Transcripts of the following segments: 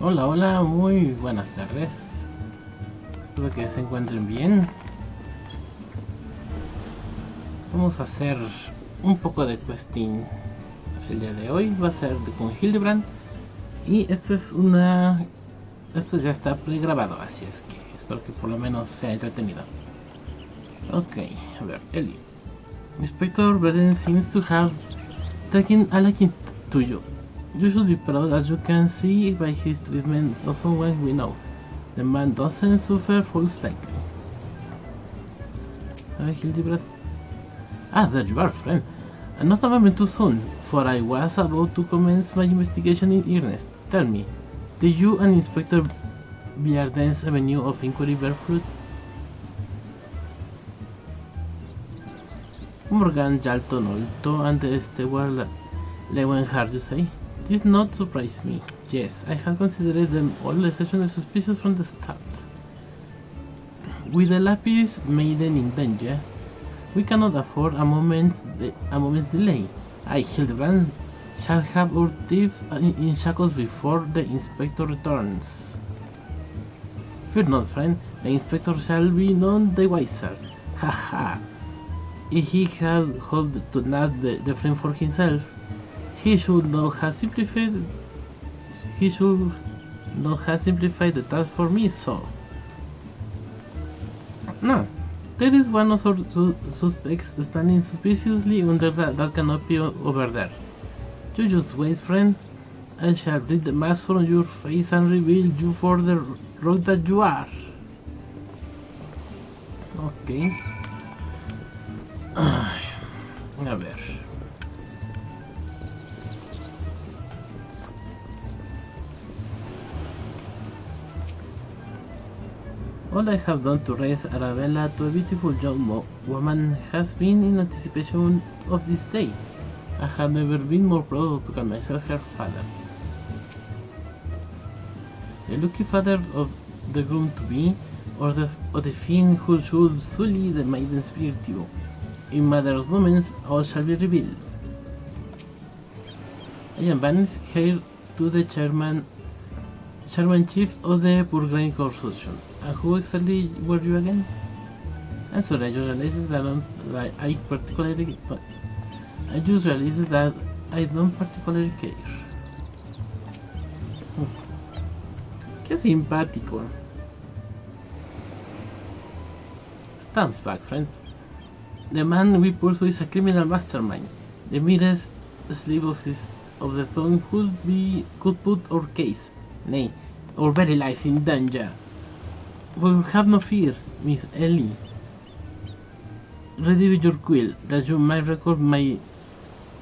Hola, hola, muy buenas tardes. Espero que se encuentren bien. Vamos a hacer un poco de questing. El día de hoy va a ser con Hildibrand. Y esto ya está pregrabado, así es que espero que por lo menos sea entretenido. Ok, a ver, Ellie. Inspector Braden seems to have taken a liking to you. You should be proud, as you can see by his treatment of someone we know. The man doesn't suffer fools lightly. Hildibrand. Ah, there you are, friend. Not a moment too soon, for I was about to commence my investigation in earnest. Tell me, did you and Inspector Villarden's avenue of inquiry bear fruit? Morgan Jalto Nolto and the Steward Lewenhard, you say? This not surprise me. Yes, I had considered them all exceptionally suspicious from the start. With the Lapis Maiden in danger, we cannot afford a moment's delay. I, Hildibrand, shall have our thief in shackles before the Inspector returns. Fear not, friend, the Inspector shall be none the wiser. Ha ha! If he had hoped to nab the friend for himself, he should not have simplified the task for me, so... No, there is one of our suspects standing suspiciously under that canopy over there. You just wait, friend. I shall rip the mask from your face and reveal you for the rogue that you are. Okay. A ver. All I have done to raise Arabella to a beautiful young woman has been in anticipation of this day. I have never been more proud to call myself her father. The lucky father of the groom-to-be, or the fiend who should sully the maiden's virtue. In matter of moments, all shall be revealed. I am banished here to the chairman-chief of the Burgrain Consortium. And who exactly were you again? I'm sorry, I just realized that I don't particularly care. Qué simpático. Stand back, friend. The man we pursue is a criminal mastermind. The merest slip of the tongue could put our case, nay, our very lives in danger. But have no fear, Miss Ellie. Ready with your quill, that you might record my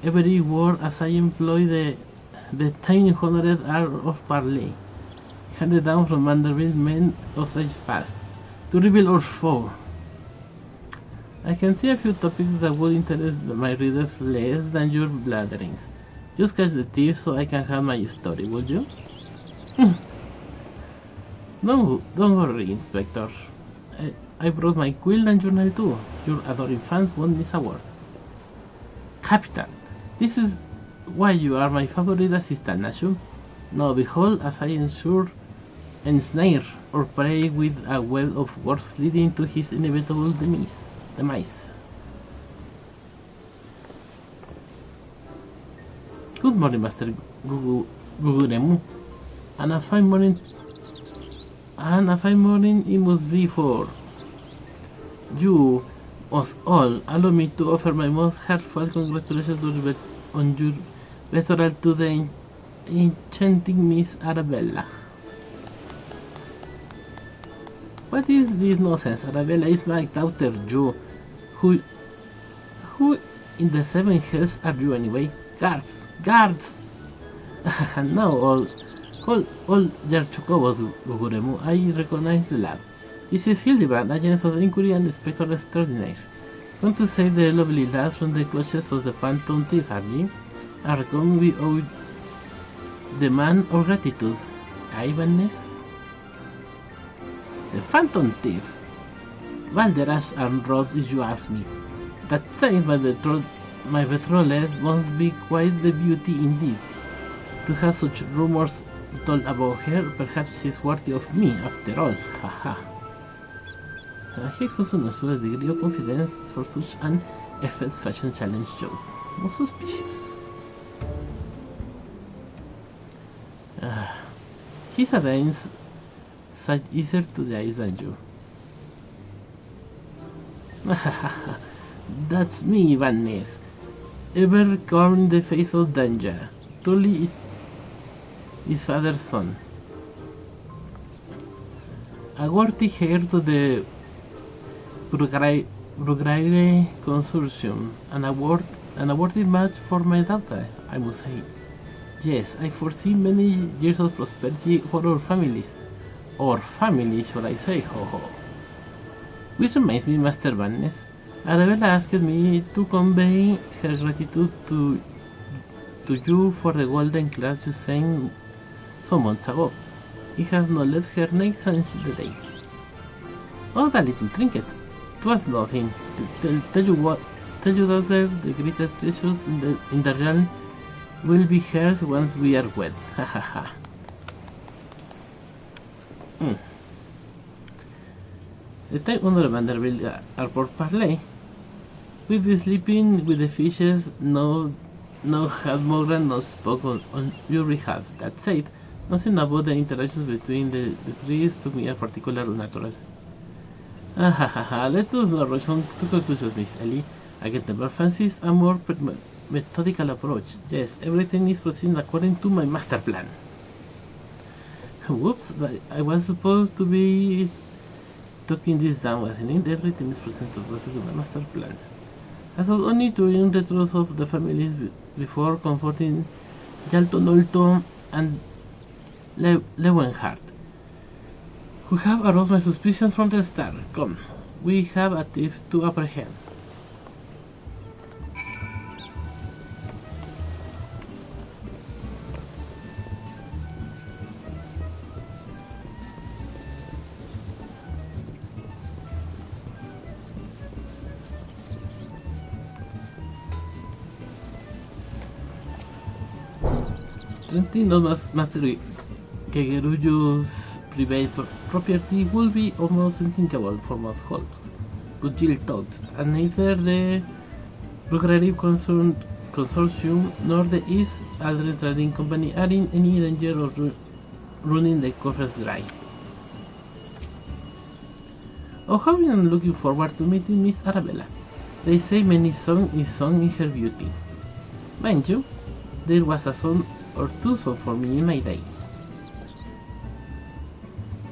every word as I employ the tiny honored art of parley, handed down from underbuilt men of such past, to reveal our foe. I can see a few topics that would interest my readers less than your blatherings. Just catch the thief so I can have my story, would you? No, don't worry, Inspector. I brought my quill and journal too. Your adoring fans won't miss a word. Capital, this is why you are my favorite assistant, Nashu. Now behold, as I ensnare or prey with a web of words leading to his inevitable demise. Good morning, Master Guguremu. And a fine morning it must be for you must all. Allow me to offer my most heartfelt congratulations on your betrothal to the enchanting Miss Arabella. What is this nonsense? Arabella is my daughter, you. Who in the seven hells are you anyway? Guards! And now all their chocobos, Guguremu, I recognize the lad. This is Hildibrand, agent of the Inquiry and Inspector Extraordinaire. Come to save the lovely lad from the clutches of the Phantom Thief, are ye? I reckon we owe the man our gratitude. Ivaness? The Phantom Thief? Valderas and Rod, if you ask me. That said, my betrothed must be quite the beauty indeed, to have such rumors told about her. Perhaps she's worthy of me after all. Haha. He exhausted a degree of confidence for such an effort fashion challenge show. Most suspicious. He's a dance such easier to the eyes than you. That's me, Van Ness. Ever corn the face of danger. Truly his father's son. A worthy heir to the Brugaire Consortium, and a worthy match for my daughter, I must say. Yes, I foresee many years of prosperity for our families. Or family, should I say, ho ho. Which reminds me, Master Van Ness, Arabella asked me to convey her gratitude to you for the golden class you sang some months ago. It has not left her neck since the day. Oh, that little trinket. 'Twas nothing. Tell you daughter, the greatest treasures in the realm will be hers once we are wed. Ha ha ha. The time under Vanderbilt Airport Parley. We've been sleeping with the fishes, no had Morgan no spoke on your behalf. That said, nothing about the interactions between the trees took me a particular natural. Let us not rush on to conclusions, Miss Ellie. I get never fancies a more methodical approach. Yes, everything is proceeding according to my master plan. Whoops, I was supposed to be talking this down, wasn't it? Everything is proceeding according to my master plan. I thought only to learn the truth of the families before comforting Yalto Nolto and Lewenhart, who have aroused my suspicions from the start. Come, we have a thief to apprehend. No mastery Kegerullo's private property will be almost unthinkable for most holds. But Jill thought, and neither the Procreative Consortium nor the East Aldrin Trading Company are in any danger of running the coffers dry. Oh, how I am looking forward to meeting Miss Arabella. They say many song is sung in her beauty. Mind you, there was a song or two so for me in my day.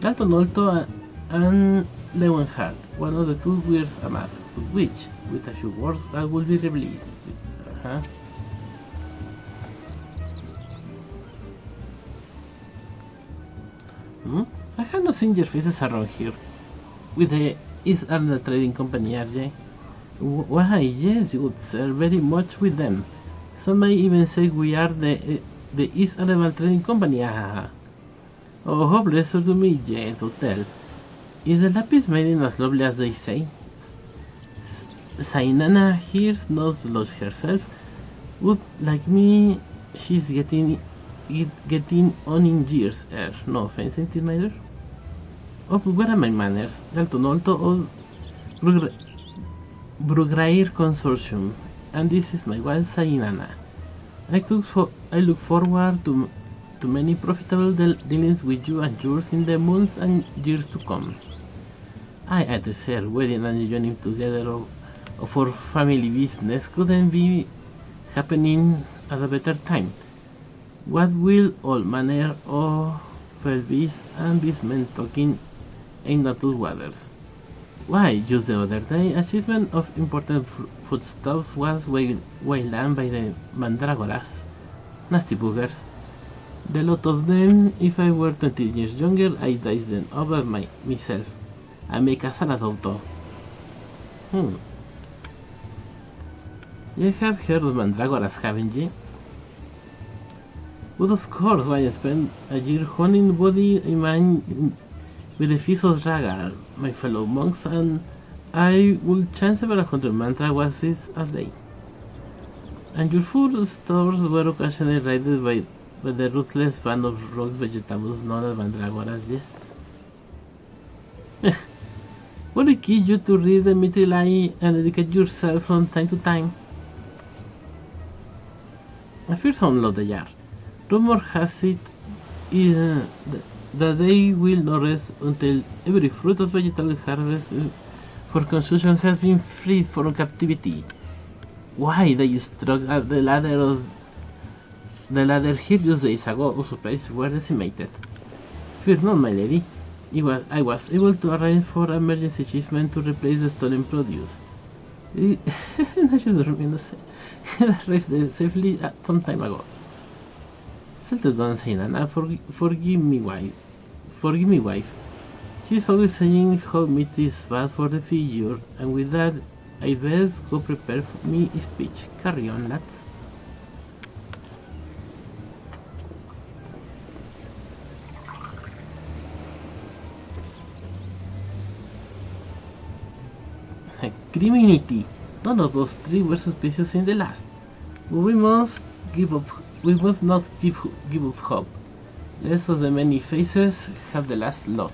Dalton Olto and Lewenhart, one of the two wears a mask, which, with a few words, I will be revealed. I have not seen your faces around here. With the East Arnold Trading Company, RJ? Why, yes, good sir, very much with them. Some may even say we are the East Arnold Trading Company, Oh, how blessed to me, yeah, to tell. Is the lapis maiden as lovely as they say? Sainana here knows lost herself. Would like me, she's getting on in years. No offense, intimidator. Oh, but where are my manners? Dalton Olto or Brugaire Consortium, and this is my wife Sainana. I look forward to many profitable dealings with you and yours in the months and years to come. I say our wedding and joining together of our family business couldn't be happening at a better time. What will all manner of felbees and beastmen talking in natural waters? Why, just the other day, a shipment of important foodstuffs was waylaid by the mandragoras. Nasty boogers. The lot of them, if I were 20 years younger, I'd dice them over myself. I make a salad out of. You have heard of mandragoras, haven't you? But of course, why I spent a year honing body and mind with the Physos Raga, my fellow monks, and I would chance over 100 mandragoras a day. And your food stores were occasionally raided by But the ruthless band of rogue vegetables known as Mandragoras, yes. Would it kill you to read the Mythili and dedicate yourself from time to time? I fear some lot they are. Rumor has it that they will not rest until every fruit of vegetable harvest for consumption has been freed from captivity. Why they struck at the ladder here just days ago, whose supplies were decimated. Fear not, my lady. I was able to arrange for emergency shipment to replace the stolen produce. Nacho durmiéndose. It arrived safely some time ago. Settle down, Sainana. Forgive me, wife. She's always saying how meat is bad for the figure, and with that, I best go prepare for me a speech. Carry on, lads. Criminity. None of those three were suspicious in the last. But we must give up. We must not give up hope. Less of the many faces have the last lot.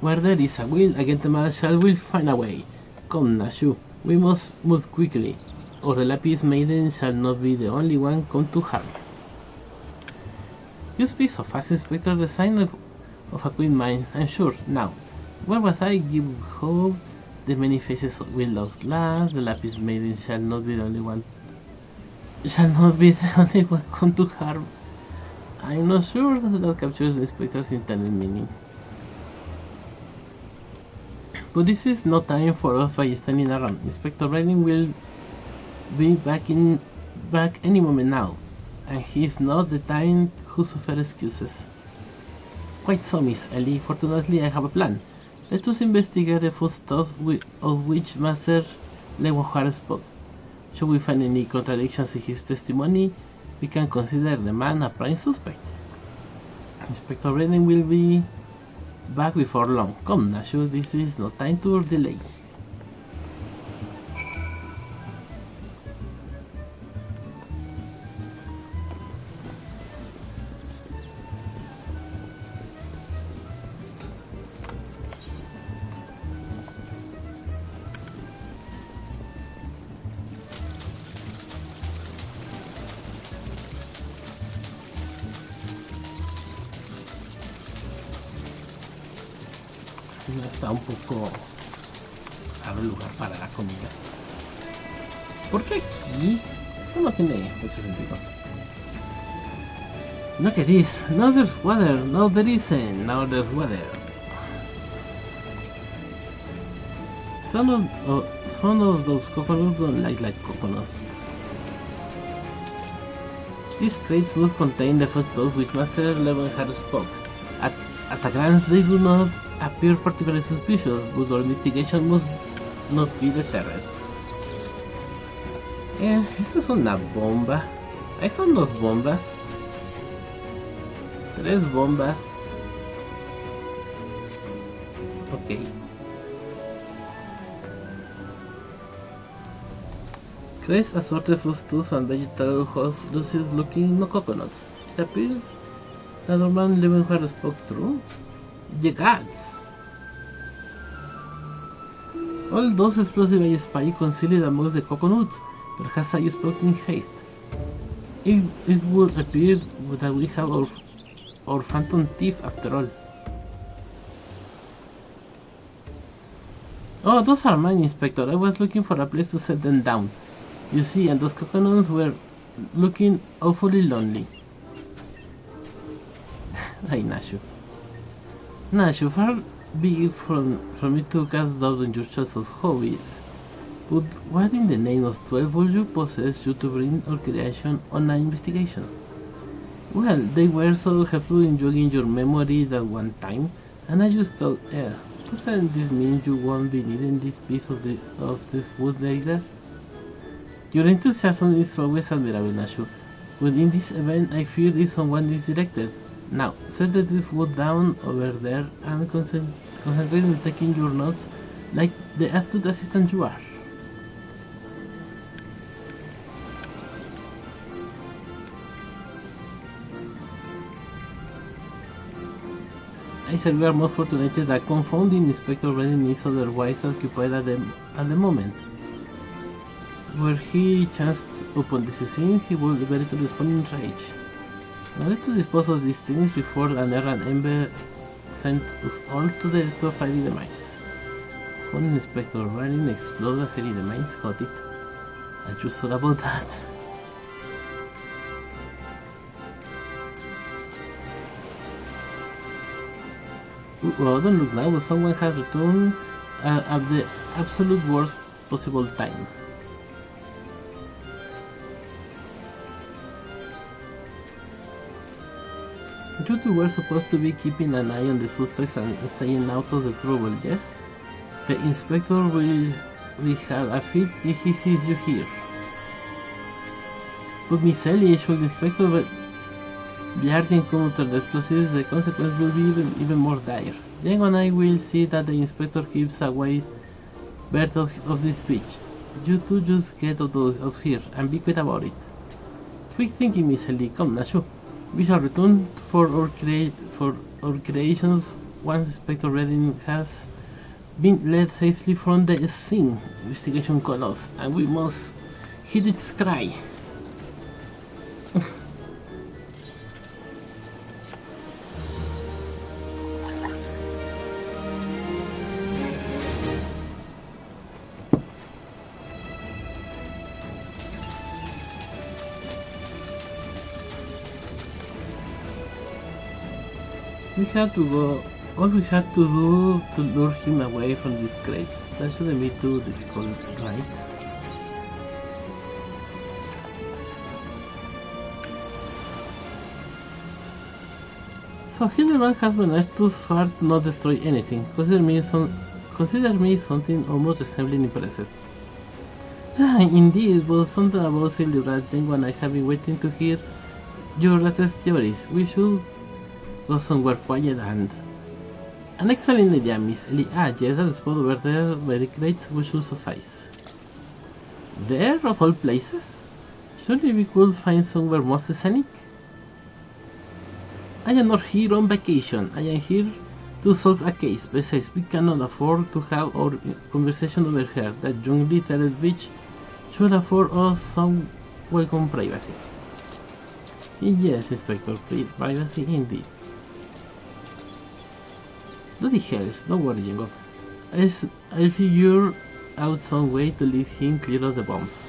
Where there is a will, against the marshal will find a way. Come, Nashu, we must move quickly, or the Lapis Maiden shall not be the only one come to harm. You speak so fast, Inspector, the sign of a quick mind, I'm sure. Now, where was I? Give hope, the many faces will last, the Lapis Maiden shall not be the only one come to harm. I'm not sure that captures the Inspector's intended meaning. But this is no time for us by standing around. Inspector Redding will be back any moment now, and he is not the kind who suffers excuses. Quite so, Miss Ellie. Fortunately, I have a plan. Let us investigate the foodstuffs of which Master Lewenhar spoke. Should we find any contradictions in his testimony, we can consider the man a prime suspect. Inspector Redding will be back before long. Come, Nashu, this is no time to delay. Está un poco raro el lugar para la comida. ¿Por qué aquí? Esto no tiene mucho sentido. Look at this. Now there's water. Now there isn't. Now there's water. Some of those coconuts don't like coconuts. These crates must contain the foodstuff which Master Lewenhar spoke. At a glance, they do not appear particularly suspicious, but our investigation must not be deterred. Eso es una bomba. Ahí son dos bombas. Tres bombas. Ok. Crates assorted foodstuffs and vegetable hosts Lucius looking no coconuts. It appears that our man Lewenhar spoke true. Ye gods! All those explosive I spy concealed amongst the coconuts. Perhaps I spoke in haste. It would appear that we have our phantom thief after all. Oh, those are mine, Inspector. I was looking for a place to set them down. You see, and those coconuts were looking awfully lonely. Hey, Nashu. Nashu, far be it from me to cast doubt on your choice of hobbies. But what in the name of 12 would you possess you to bring our creation on an investigation? Well, they were so helpful in jogging your memory that one time, and I just thought, doesn't this mean you won't be needing this piece of this wood later? Your enthusiasm is always admirable, Nashu, but in this event I fear it's someone misdirected. Now, set the wood down over there and concentrate on taking your notes like the astute assistant you are. I said we are most fortunate that confounding Inspector Redding is otherwise occupied at the moment. Were he chanced upon this scene, he would veritably respond in rage. Now let us dispose of these things before an errant ember sent us all to a fiery demise. When Inspector Redding exploded a fiery demise, got it. I just thought about that. Well, don't look now, but someone has returned at the absolute worst possible time. You two were supposed to be keeping an eye on the suspects and staying out of the trouble, yes? The inspector will have a fit if he sees you here. But Miss Ellie, should the inspector Blardy encounter the explosives, the consequence will be even more dire. Django and I will see that the inspector keeps away bird of this beach. You two just get out of here and be quick about it. Quick thinking, Miss Ellie. Come, Nacho. We shall return for our creations once Inspector Redding has been led safely from the scene. Investigation call us, and we must hit its cry. We had to go. All we had to do to lure him away from this place. That shouldn't be too difficult, right? So Hildibrand has managed thus far to not destroy anything. Consider me something almost resembling impressive. Indeed, but something about Hildibrand, Django and I have been waiting to hear your latest theories. We should go somewhere quiet and... An excellent idea, Miss Ellie. Yes, a spot over there where the crates would suffice. There, of all places? Surely we could find somewhere more scenic? I am not here on vacation. I am here to solve a case. Besides, we cannot afford to have our conversation overheard. That young little bitch should afford us some welcome privacy. Yes, Inspector, privacy indeed. Bloody hells, don't worry, Django. I'll figure out some way to leave him clear of the bombs.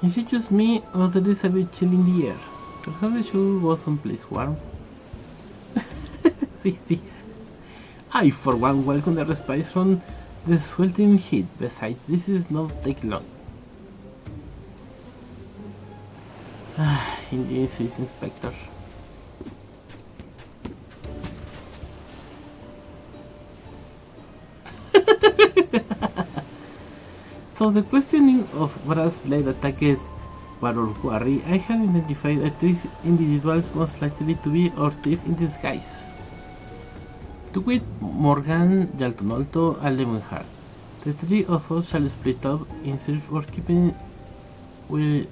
Is it just me, or there is a bit chill in the air? Perhaps we should go someplace warm. See. I, for one, welcome the respite from the sweltering heat. Besides, this is not take long. Indeed, says Inspector. So the questioning of brass blade attacked Waror Quarry, I have identified 3 individuals most likely to be our thief in disguise. To wit, Morgan, Yaltonolto, and Lemonheart. The 3 of us shall split up in search for keeping... The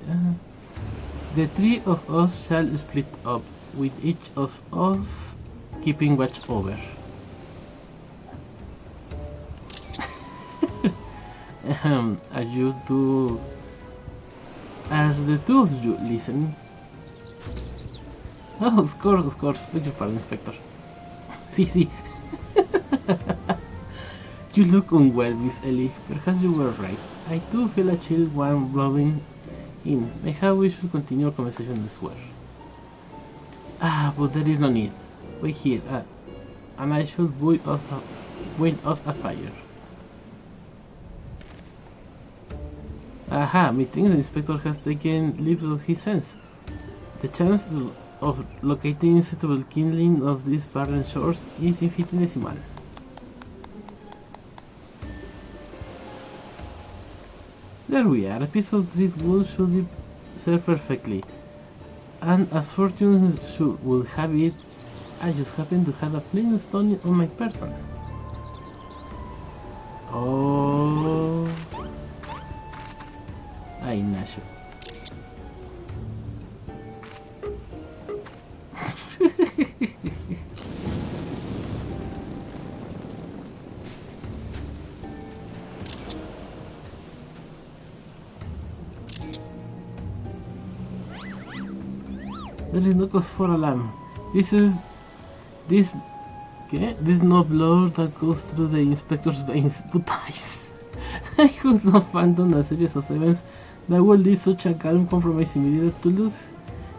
3 of us shall split up, with each of us keeping watch over. Are you two... Are the two of you listening? Oh, of course. Beg your pardon, Inspector. See. You look unwell, Miss Ellie. Perhaps you were right. I too feel a chill one blowing in. Maybe we should continue our conversation elsewhere. But there is no need. Wait here, and I should build us a fire. Aha, methinks the inspector has taken leave of his sense. The chance of locating suitable kindling of these barren shores is infinitesimal. There we are. A piece of driftwood should be served perfectly. And as fortune would have it, I just happen to have a flint stone on my person. Oh, ay, Nacho. There is no cause for alarm. This no blow that goes through the inspector's veins, but eyes. I could not fathom a series of events that would lead such a calm, compromising idiot to lose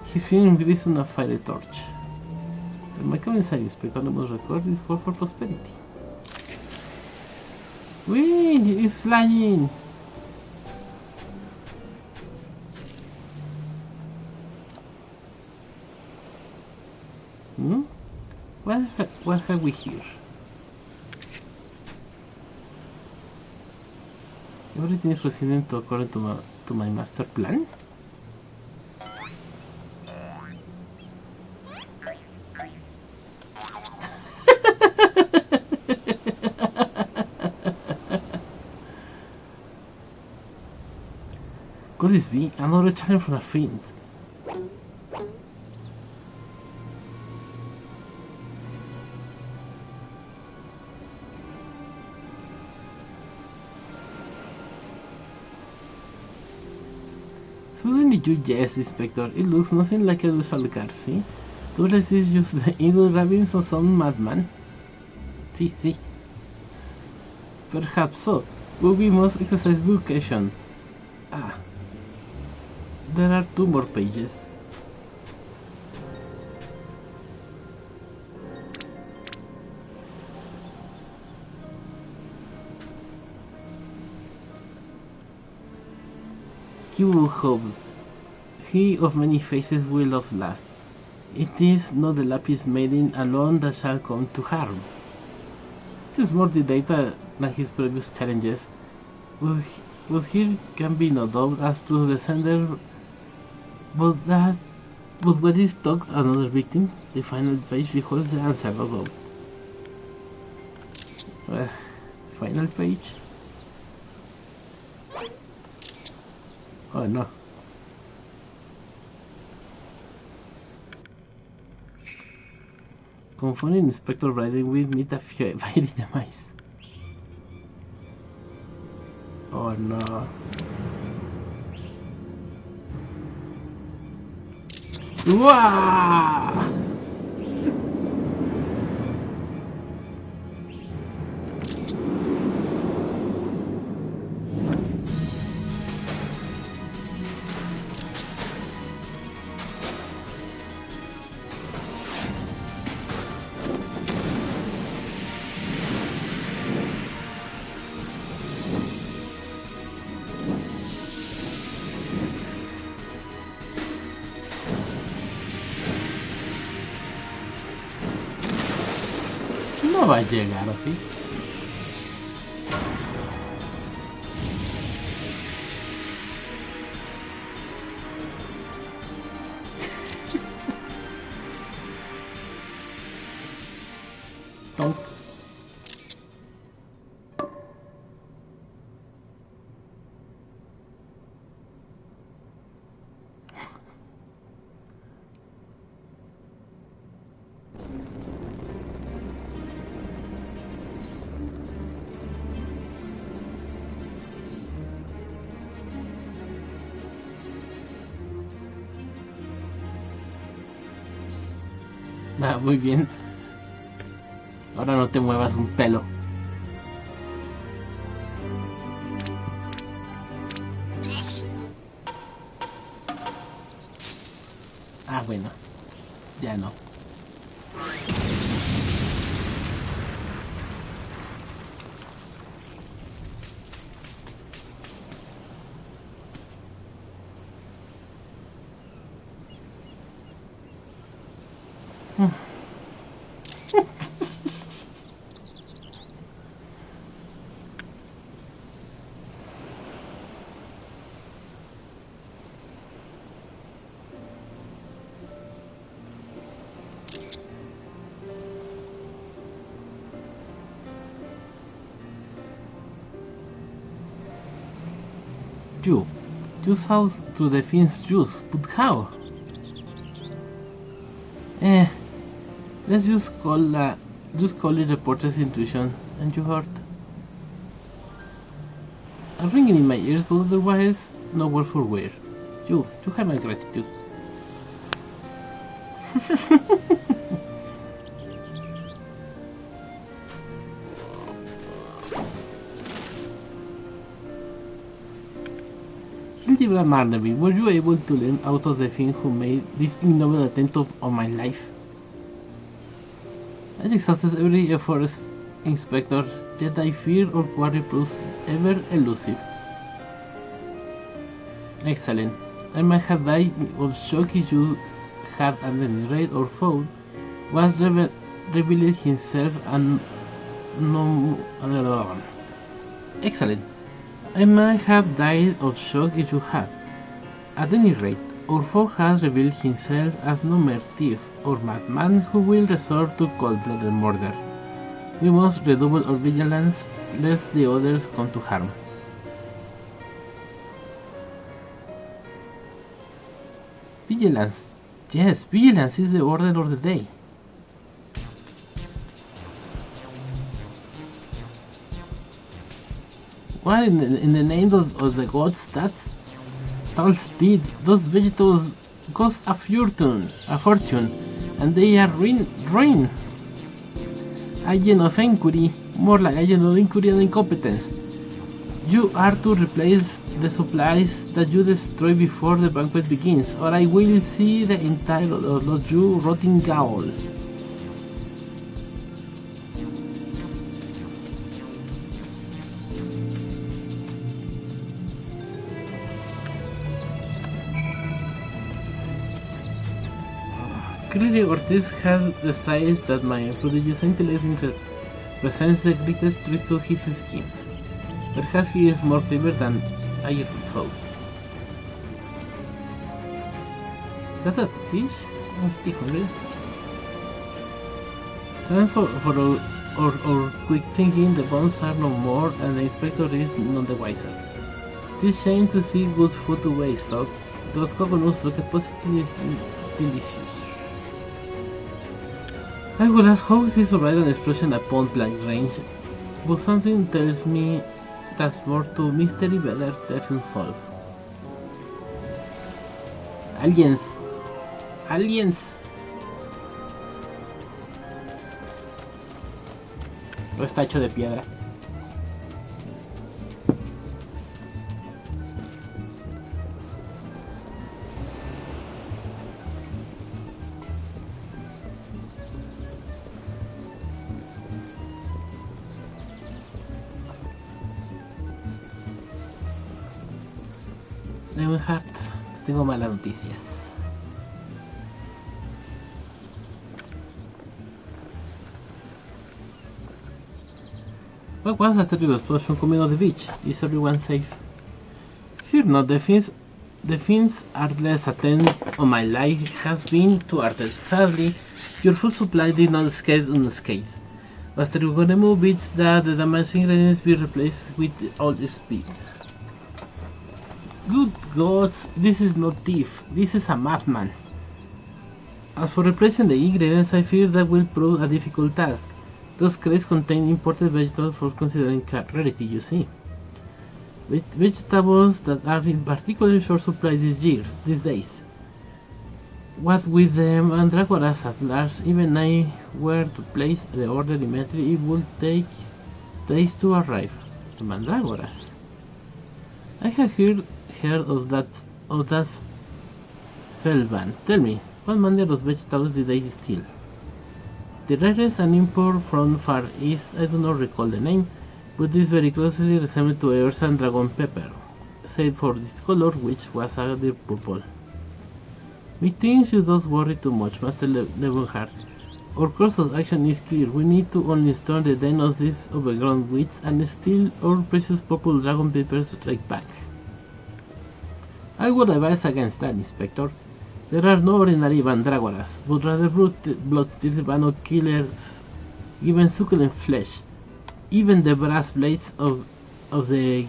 his finger grease on a fire torch. My commissary inspector must record this for prosperity. Whee! It's flying! What have we here? Everything is proceeding according to my master plan. Could this be another challenge from a friend? Suddenly you yes, Inspector. It looks nothing like a usual car, see? The rest is just the evil ravings of some madman. See. Perhaps so, but we must exercise education. Ah. There are 2 more pages. He will hope. He of many faces will love last. It is not the lapis maiden alone that shall come to harm. It is more the data than his previous challenges, but here can be no doubt as to the sender. But when is talked another victim, the final page beholds the answer of doubt. Final page. Oh no. Confronting Inspector Bryden will meet a fiery demise. Oh no. Wow! No va a llegar así. Tonk. Ah, muy bien. Ahora no te muevas un pelo. Ah, bueno. Ya no. You saw through the fiend's juice, but how? Let's just call it reporter's intuition, and you heard. I'm ringing in my ears, but otherwise, no word for where. You have my gratitude. Hildibrand Marnaby, were you able to learn out of the thing who made this ignoble attempt on my life? I exhausted every effort, Inspector, yet I fear our quarry proves ever elusive. Excellent. I might have died of shock if you had at any rate or foe was revealed himself and no. Excellent. I might have died of shock if you had. At any rate, our foe has revealed himself as no mere thief or madman who will resort to cold-blooded murder. We must redouble our vigilance lest the others come to harm. Vigilance. Yes, vigilance is the order of the day. What in the name of the gods that's did? Those vegetables cost a fortune, and they are ruin. Agent of inquiry, more like agent of inquiry and incompetence. You are to replace the supplies that you destroy before the banquet begins, or I will see the entire of you rotting gaol. Clearly Ortiz has decided that my prodigious intellect represents the greatest trick to his schemes. Perhaps he is more clever than I thought. Is that a fish? I'm pretty hungry. Time for our quick thinking. The bombs are no more and the inspector is none the wiser. It is shame to see good food to waste, though. Those coconuts look positively delicious. I will ask how is this alright an explosion at point blank range, but something tells me that's more to mystery better than solve. Aliens! Aliens! No está hecho de piedra. Leonhardt, tengo malas noticias. What was that terrible explosion coming on the beach? Is everyone safe? Fear not, the fiends are less attent on my life has been thwarted. Sadly, your food supply did not escape unscathed. Master, we're gonna move bits that the damaged ingredients be replaced with all speed. Good gods, this is not thief, this is a madman. As for replacing the ingredients, I fear that will prove a difficult task. Those crates contain imported vegetables for considering rarity, you see. With vegetables that are in particularly short supply these days. What with the mandragoras at large, even I were to place the order immediately, it would take days to arrive. The mandragoras. I have heard of that Felban. Tell me, what mandragora vegetables did they steal? The rarest an import from Far East, I do not recall the name, but this very closely resembled to Earth and Dragon Pepper, save for this color, which was a deep purple. Methinks you don't worry too much, Master Leonhardt. Our course of action is clear. We need to only storm the den of these overgrown weeds and steal our precious purple dragon peppers right back. I would advise against that, Inspector. There are no ordinary mandragoras, but rather blood-stealing vano killers, given succulent flesh. Even the brass blades of the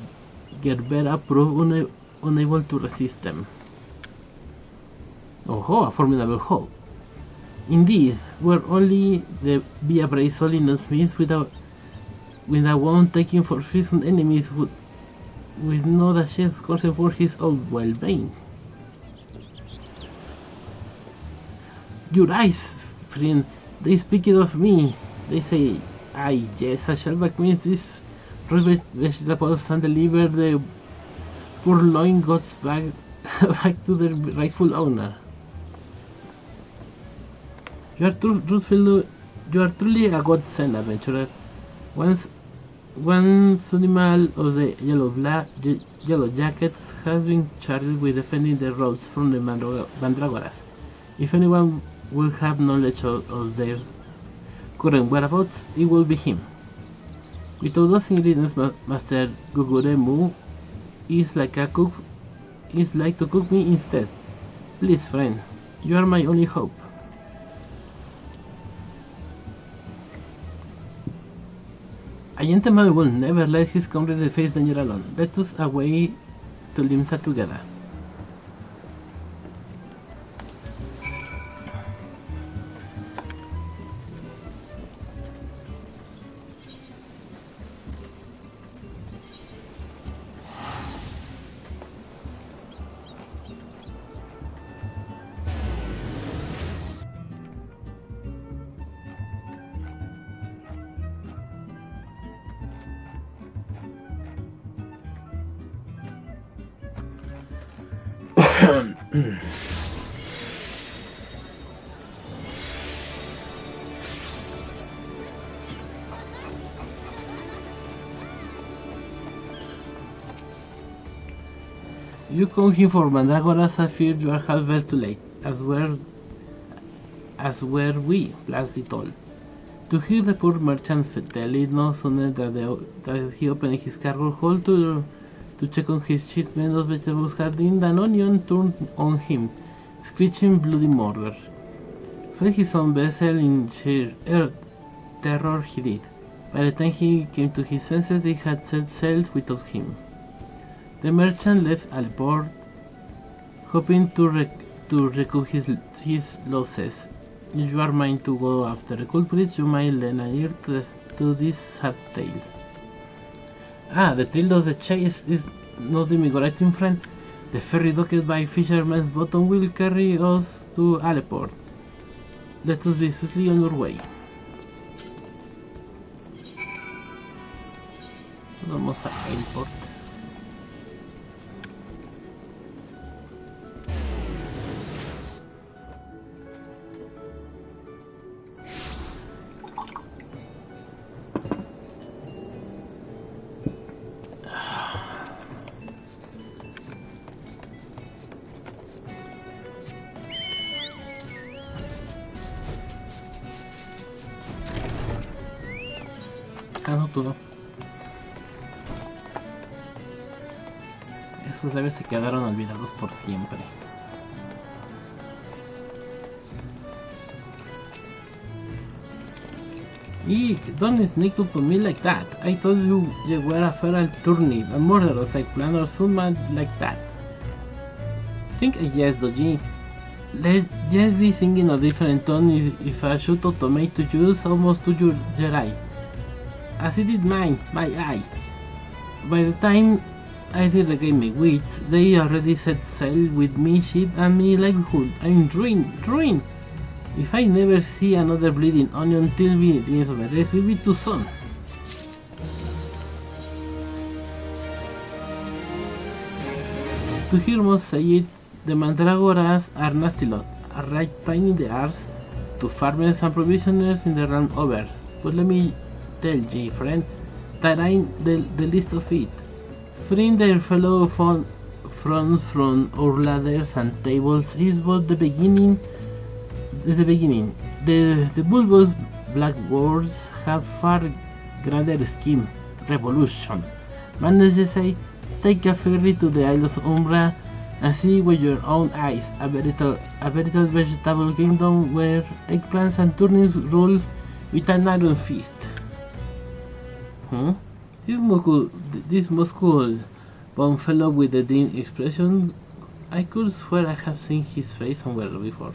Gerbera prove unable to resist them. Oh, a formidable hope. Indeed, were only the via brave Solinus means with a one taking for fearsome enemies with no dash of concern for his own well-being. Your eyes, friend, they speak of me. They say, aye, yes, I shall backmiss these vegetables and deliver the purloined gods back to their rightful owner. You are truly a godsend, adventurer. One animal of the Yellow Jackets has been charged with defending the roads from the Mandragoras. If anyone will have knowledge of their current whereabouts, it will be him. With all those ingredients, Master Guguremu is like to cook me instead. Please, friend, you are my only hope. A gentleman will never let his comrade face danger alone. Let us away to Limsa together. You come here for Mandragoras, I fear you are half well too late, as were we, blast it all. To hear the poor merchant tell it no sooner that he opened his cargo hold to check on his shipment of vegetables had been an onion turned on him, screeching bloody murder. Felt his own vessel in sheer terror he did. By the time he came to his senses, they had set sail without him. The merchant left Hildibrand, hoping to recoup his losses. If you are mine to go after the culprits, you might lend an ear to this sad tale. Ah, the thrill of the chase is not invigorating, friend. The ferry docked by Fisherman's Bottom will carry us to Hildibrand. Let us be swiftly on our way. Vamos a Hildibrand. Todo. Esos leves se quedaron olvidados por siempre. Eek, don't sneak up on me like that. I told you you were a feral turnip, a murderous eggplant or someone like that. Think yes, Doji. Let's just be singing a different tone if I shoot a tomato juice almost to your eye. As it did my eye. By the time I did regain my wits, they already set sail with me ship and me livelihood. I'm ruined. If I never see another bleeding onion till the end of the race, will be too soon. To hear most say it, the Mandragoras are nasty lot, a right pain in the arse to farmers and provisioners in the realm over. But let me tell ye, friend, that ain't the least of it. Freeing their fellow fronts from our ladders and tables is but the beginning. The bulbous black wars have far grander scheme, revolution. Manage to say, take a ferry to the Isles of Umbra and see with your own eyes a veritable vegetable kingdom where eggplants and turnips rule with an iron fist. This must cool Bone fellow with the dim expression. I could swear I have seen his face somewhere before.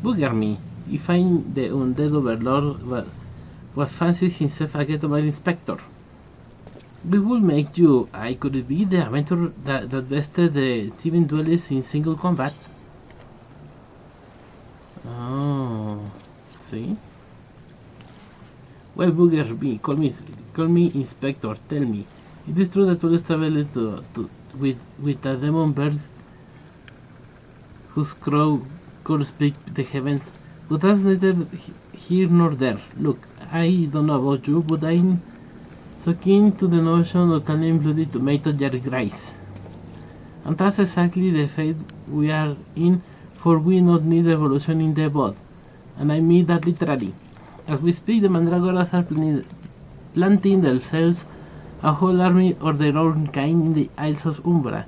Bugger me, if I'm the undead overlord, what fancies himself a gentleman inspector. We will make you. I could it be the adventurer that bested the thieving duelists in single combat. Oh, see? Well, bugger me, call me inspector, tell me. It is true that duelists travel with a demon bird whose crow could speak the heavens, but that's neither here nor there. Look, I don't know about you, but I'm so keen to the notion of turning bloody tomato Jerry Grice. And that's exactly the fate we are in, for we not need revolution in the bud. And I mean that literally. As we speak, the Mandragoras are planting themselves a whole army of their own kind in the Isles of Umbra.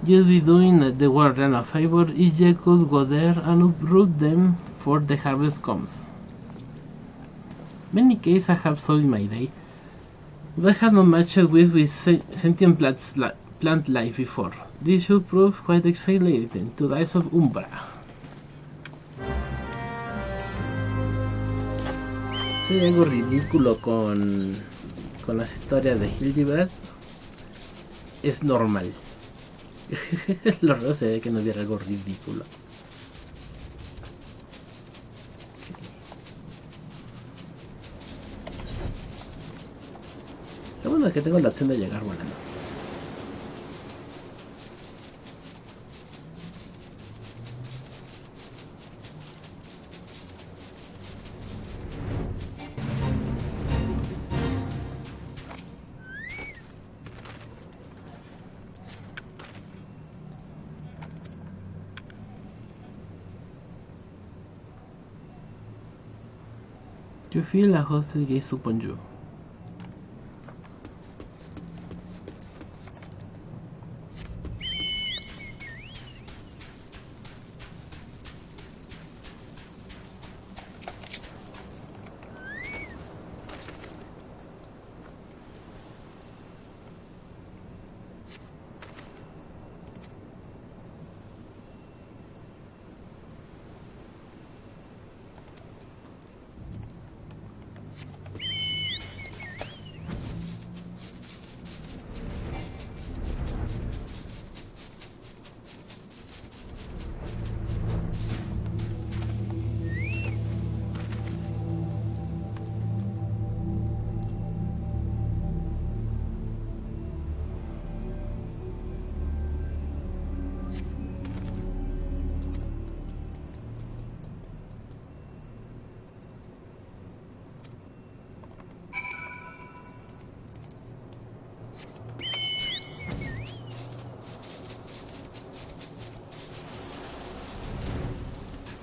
Just be doing the Guardian a favor if you could go there and uproot them before the harvest comes. Many cases I have sold in my day, but I have not matched with sentient plant life before. This should prove quite exhilarating to the Isles of Umbra. Sería algo ridículo con las historias de Hildibrand. Es normal. Lo raro sería que no hubiera algo ridículo. Lo bueno es que tengo la opción de llegar volando. You feel a hostile gaze upon you.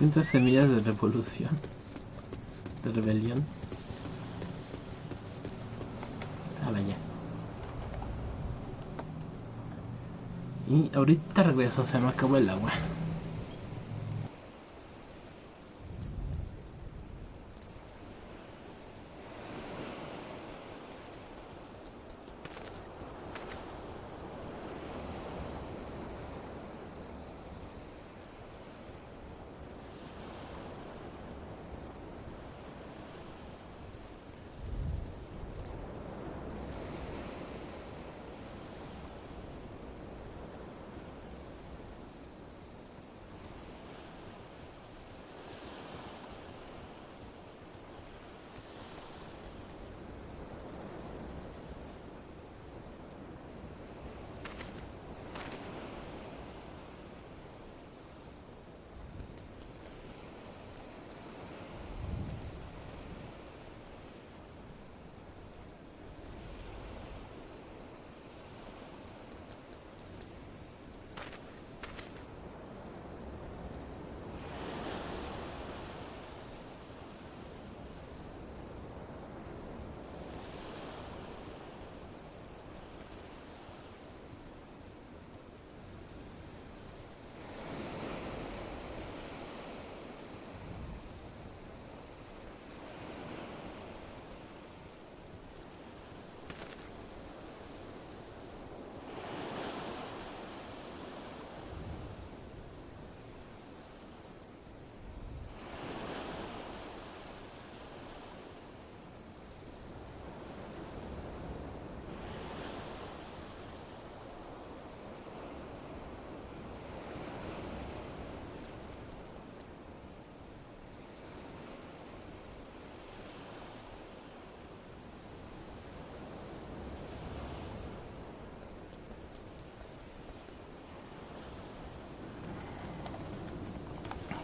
Encuentra semillas de revolución, de rebelión. Ah, vaya. Y ahorita regreso, se me acabó el agua.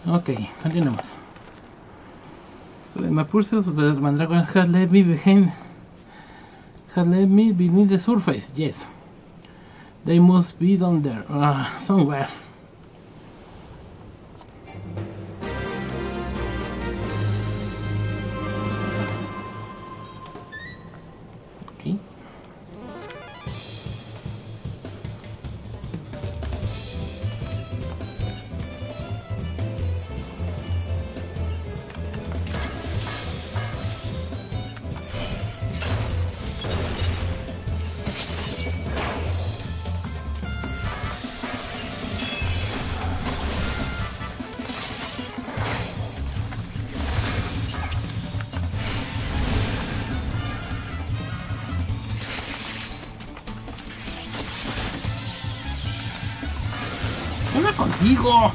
Ok, continuemos. My pursuit of the Mandragon has led me behind. Has led me beneath the surface. Yes, they must be down there, somewhere. Okay. ¿Qué onda contigo?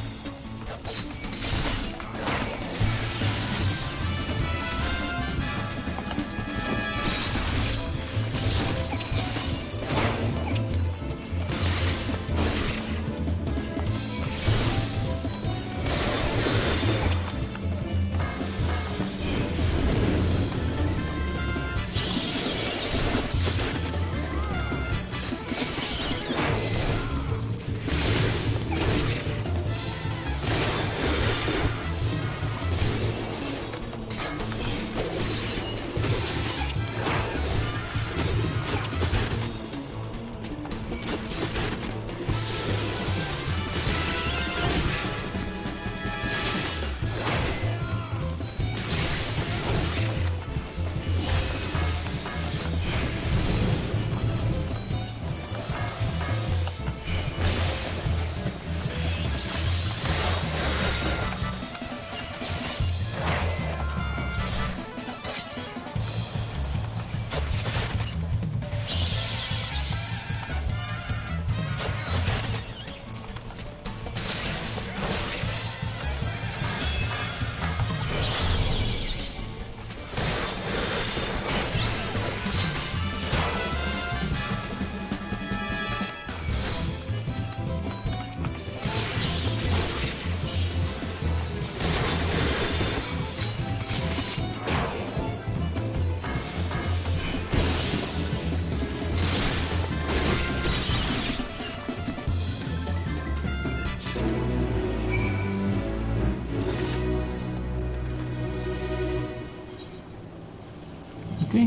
Ok.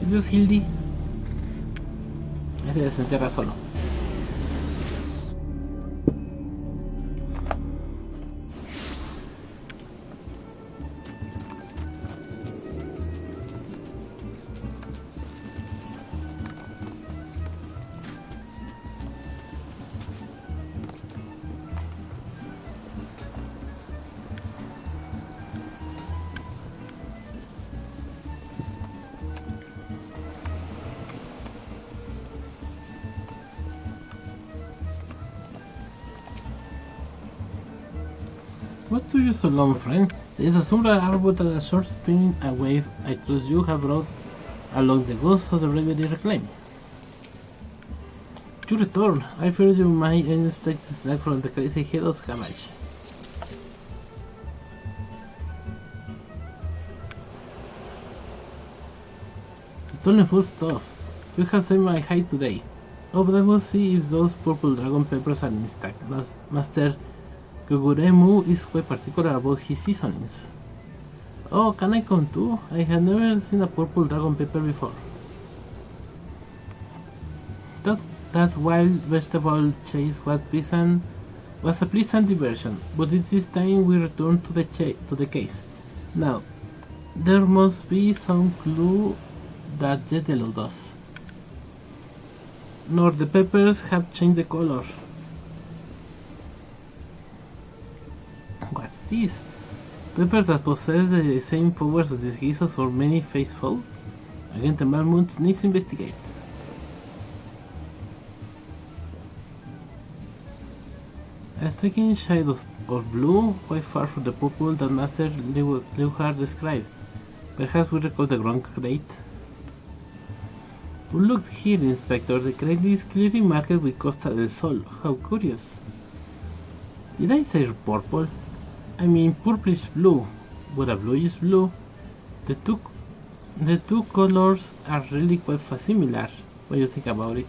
Adiós, Hildy. Este se encierra solo. What do you so long, friend? There is a sombra arbor that a short spinning a wave. I trust you have brought along the ghost of the remedy reclaimed. You return. I fear you might take the snack from the crazy head of Hamash. Stolen food stuff. You have saved my hide today. Oh, but I will see if those purple dragon peppers are intact. Master Kuguremu is quite particular about his seasonings. Oh, can I come too? I have never seen a purple dragon pepper before. That wild vegetable chase was a pleasant diversion, but it is time we return to the case. Now, there must be some clue that yet eludes us. Nor the peppers have changed the color. What's this? Peppers that possess the same powers as the Jesus or many faithful? Agent Malmont needs to investigate. A striking shade of blue, quite far from the purple that Master Leuhard described. Perhaps we recall the wrong crate. But look here, Inspector, the crate is clearly marked with Costa del Sol. How curious. Did I say purple? I mean purplish blue, but a bluish blue. The two colors are really quite similar when you think about it.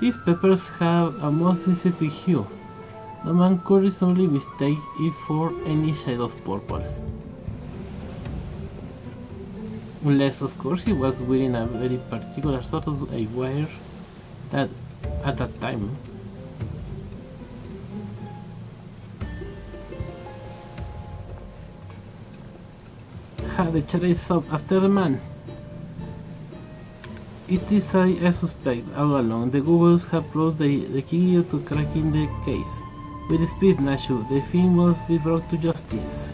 These peppers have a most distinctive hue. No man could reasonably mistake it for any shade of purple. Unless of course he was wearing a very particular sort of eyewear that at that time. The chase up after the man. It is I suspect all along the Googles have brought the key to cracking the case. With speed, Nashu, the thing must be brought to justice.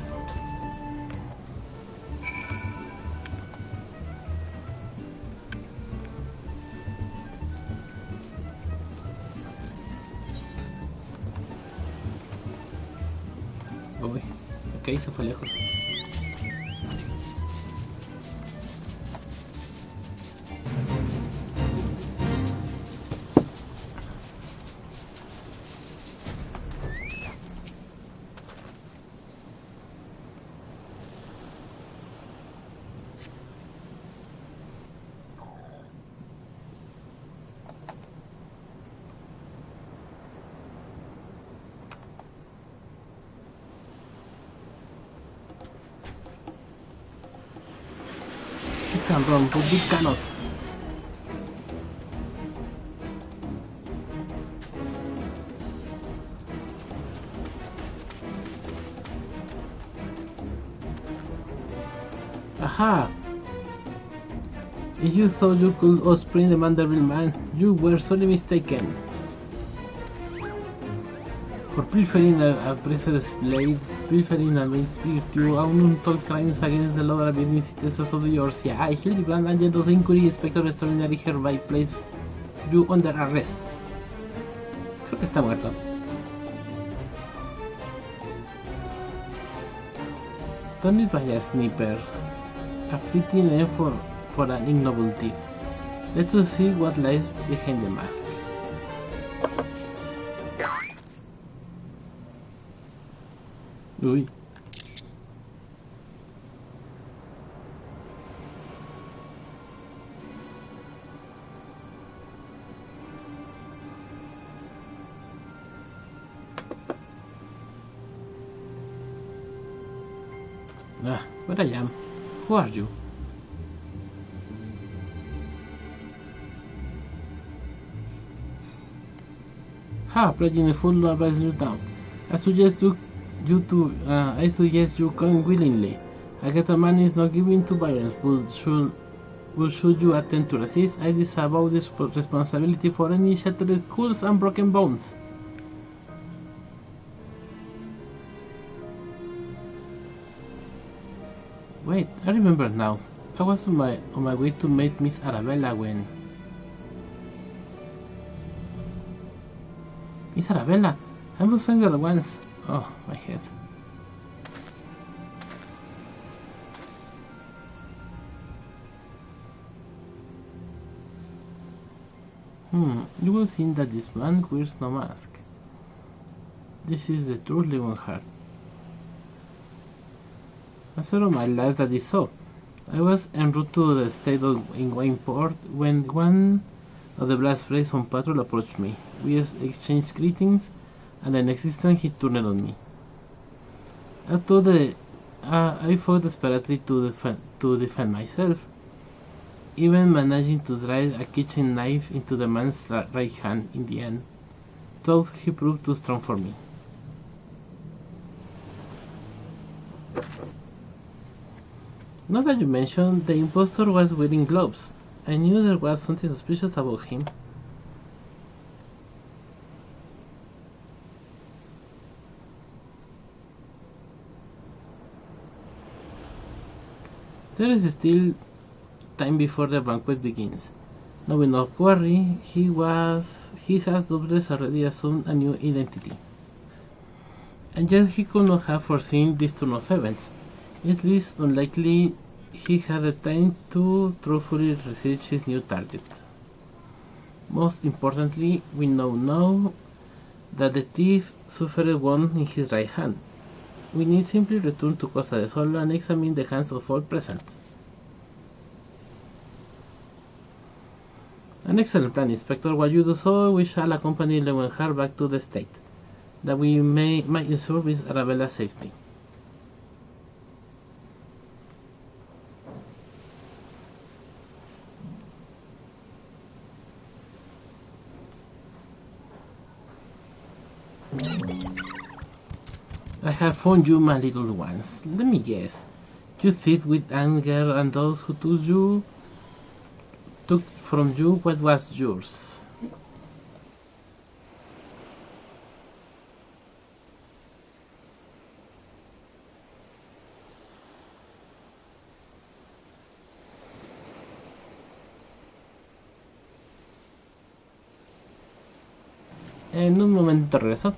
Uy, ok, se fue lejos. Can run, but we cannot. Aha! If you thought you could outspring the Mandarin man, you were sorely mistaken. For pilfering a precious blade, pilfering a mace virtue, untold crimes against the law abiding citizens of Yorcia, I, Hildibrand, agent of inquiry, inspector extraordinary, hereby place you under arrest. Creo que está muerto. Don't it by a sniper. A fitting name for an ignoble thief. Let's see what lies behind the mask. Uy. Ah, where I am. Who are you? Ha, pledging a full advice you down. I suggest you come willingly. A ghetto man is not given to violence, but should you attempt to resist, I disavow this responsibility for any shattered skulls and broken bones. Wait, I remember now. I was on my way to meet Miss Arabella when... Miss Arabella! I was found her once. Oh, my head. You will see that this man wears no mask. This is the true Leonhardt. I saw my life that is so. I was en route to the state in Wayport when one of the Blast Rays on patrol approached me. We exchanged greetings, and the next instant he turned on me. I fought desperately to defend myself, even managing to drive a kitchen knife into the man's right hand in the end, though he proved too strong for me. Now that you mention, the impostor was wearing gloves. I knew there was something suspicious about him. There is still time before the banquet begins. Now with no worry, he has doubtless already assumed a new identity. And yet he could not have foreseen this turn of events. At least unlikely he had the time to truthfully research his new target. Most importantly, we now know that the thief suffered one in his right hand. We need simply return to Costa del Sol and examine the hands of all present. An excellent plan, Inspector. While you do so, we shall accompany Lewenhard back to the state, that we might ensure Miss Arabella's safety. I have found you, my little ones. Let me guess. You thieved with anger, and those who took from you what was yours. En un momento regreso.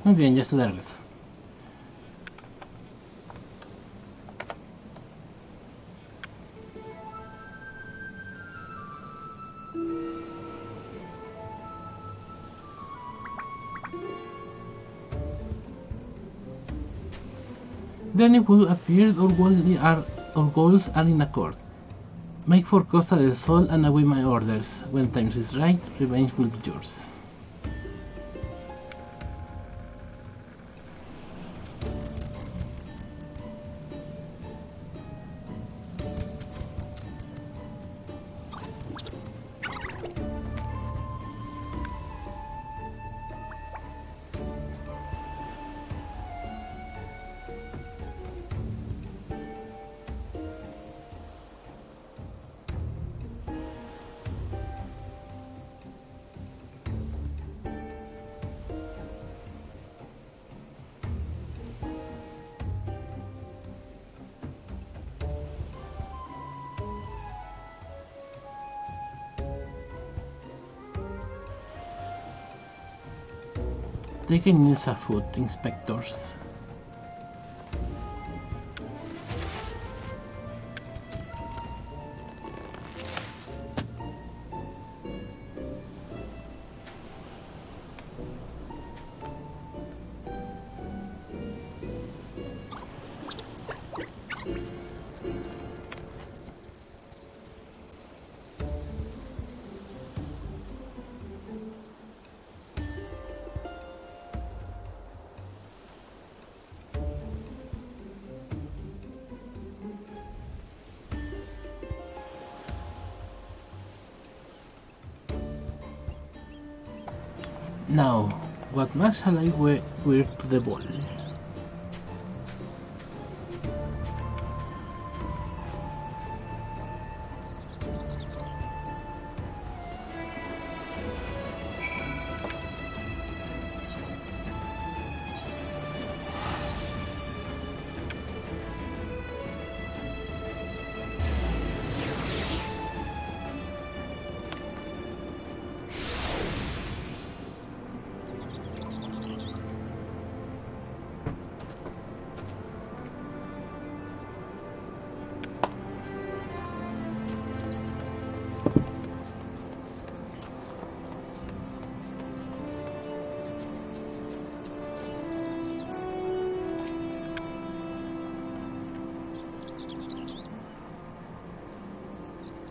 Muy bien, ya estoy de regreso. Then it will appear our goals are in accord. Make for Costa del Sol and await my orders. When times is right, revenge will be yours. Taking is afoot, inspectors. Now, what mask shall I wear to the ball?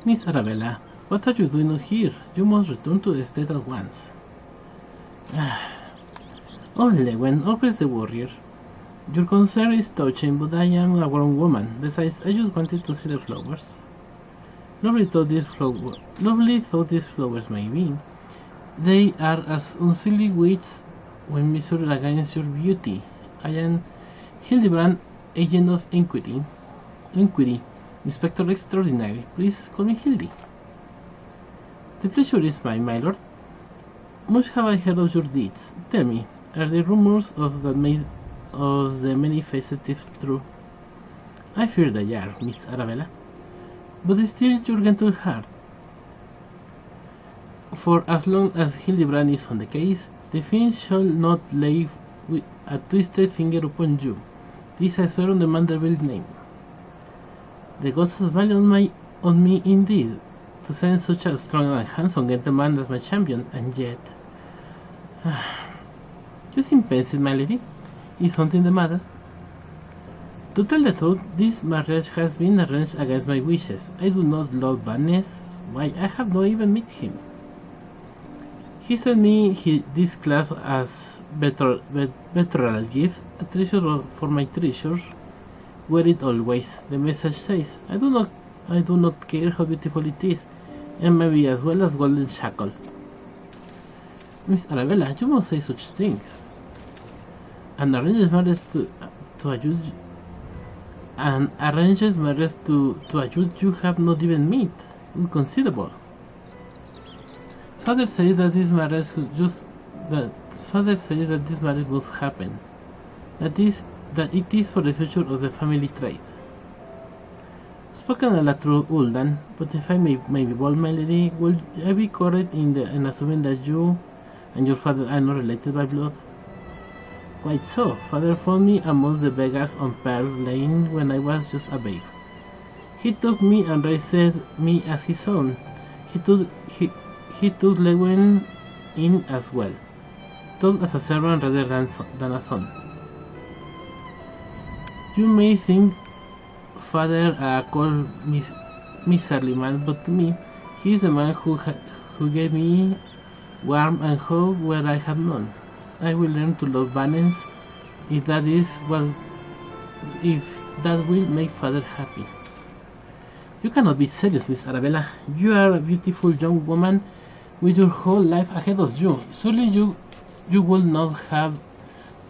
Miss Arabella, what are you doing here? You must return to the estate at once. Only when always the warrior. Your concern is touching, but I am a grown woman. Besides, I just wanted to see the flowers. Lovely though these flowers may be, they are as unseemly weights when measured against your beauty. I am Hildibrand, agent of Inquiry. Inspector Extraordinary, please call me Hildy. The pleasure is mine, my lord. Much have I heard of your deeds. Tell me, are the rumors of the many-faced thief true? I fear they are, Miss Arabella, but still your gentle heart. For as long as Hildibrand is on the case, the fiend shall not lay a twisted finger upon you. This I swear on the Manderville name. The gods smile on me indeed, to send such a strong and handsome gentleman as my champion, and yet... You seem pensive, my lady. Is something the matter? To tell the truth, this marriage has been arranged against my wishes. I do not love Vaness. Why, I have not even met him. He sent me this clasp as betrothal gift, a treasure for my treasure. Wear it always, the message says. I do not care how beautiful it is, and maybe as well as golden shackle. Miss Arabella, you must say such things. And arranges marriage to a youth you have not even met. Inconceivable. Father says that this marriage must happen. That it is for the future of the family trade. Spoken a true Uldan, but if I may be bold, my lady, will I be correct in assuming that you and your father are not related by blood? Quite so. Father found me amongst the beggars on Pearl Lane when I was just a babe. He took me and raised me as his own. He took Lewin in as well, told as a servant rather than a son. You may think Father cold miserly man, but to me, he is the man who gave me warmth and hope where I have none. I will learn to love Valence if that will make Father happy. You cannot be serious, Miss Arabella. You are a beautiful young woman with your whole life ahead of you. Surely you will not have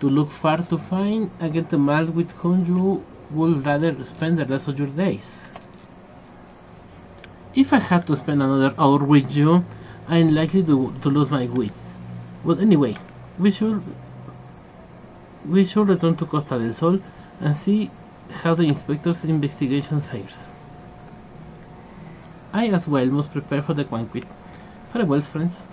to look far to find a gentleman with whom you would rather spend the rest of your days. If I had to spend another hour with you, I am likely to lose my wit. But anyway, we should return to Costa del Sol and see how the inspector's investigation fares. I as well must prepare for the banquet. Farewell, friends.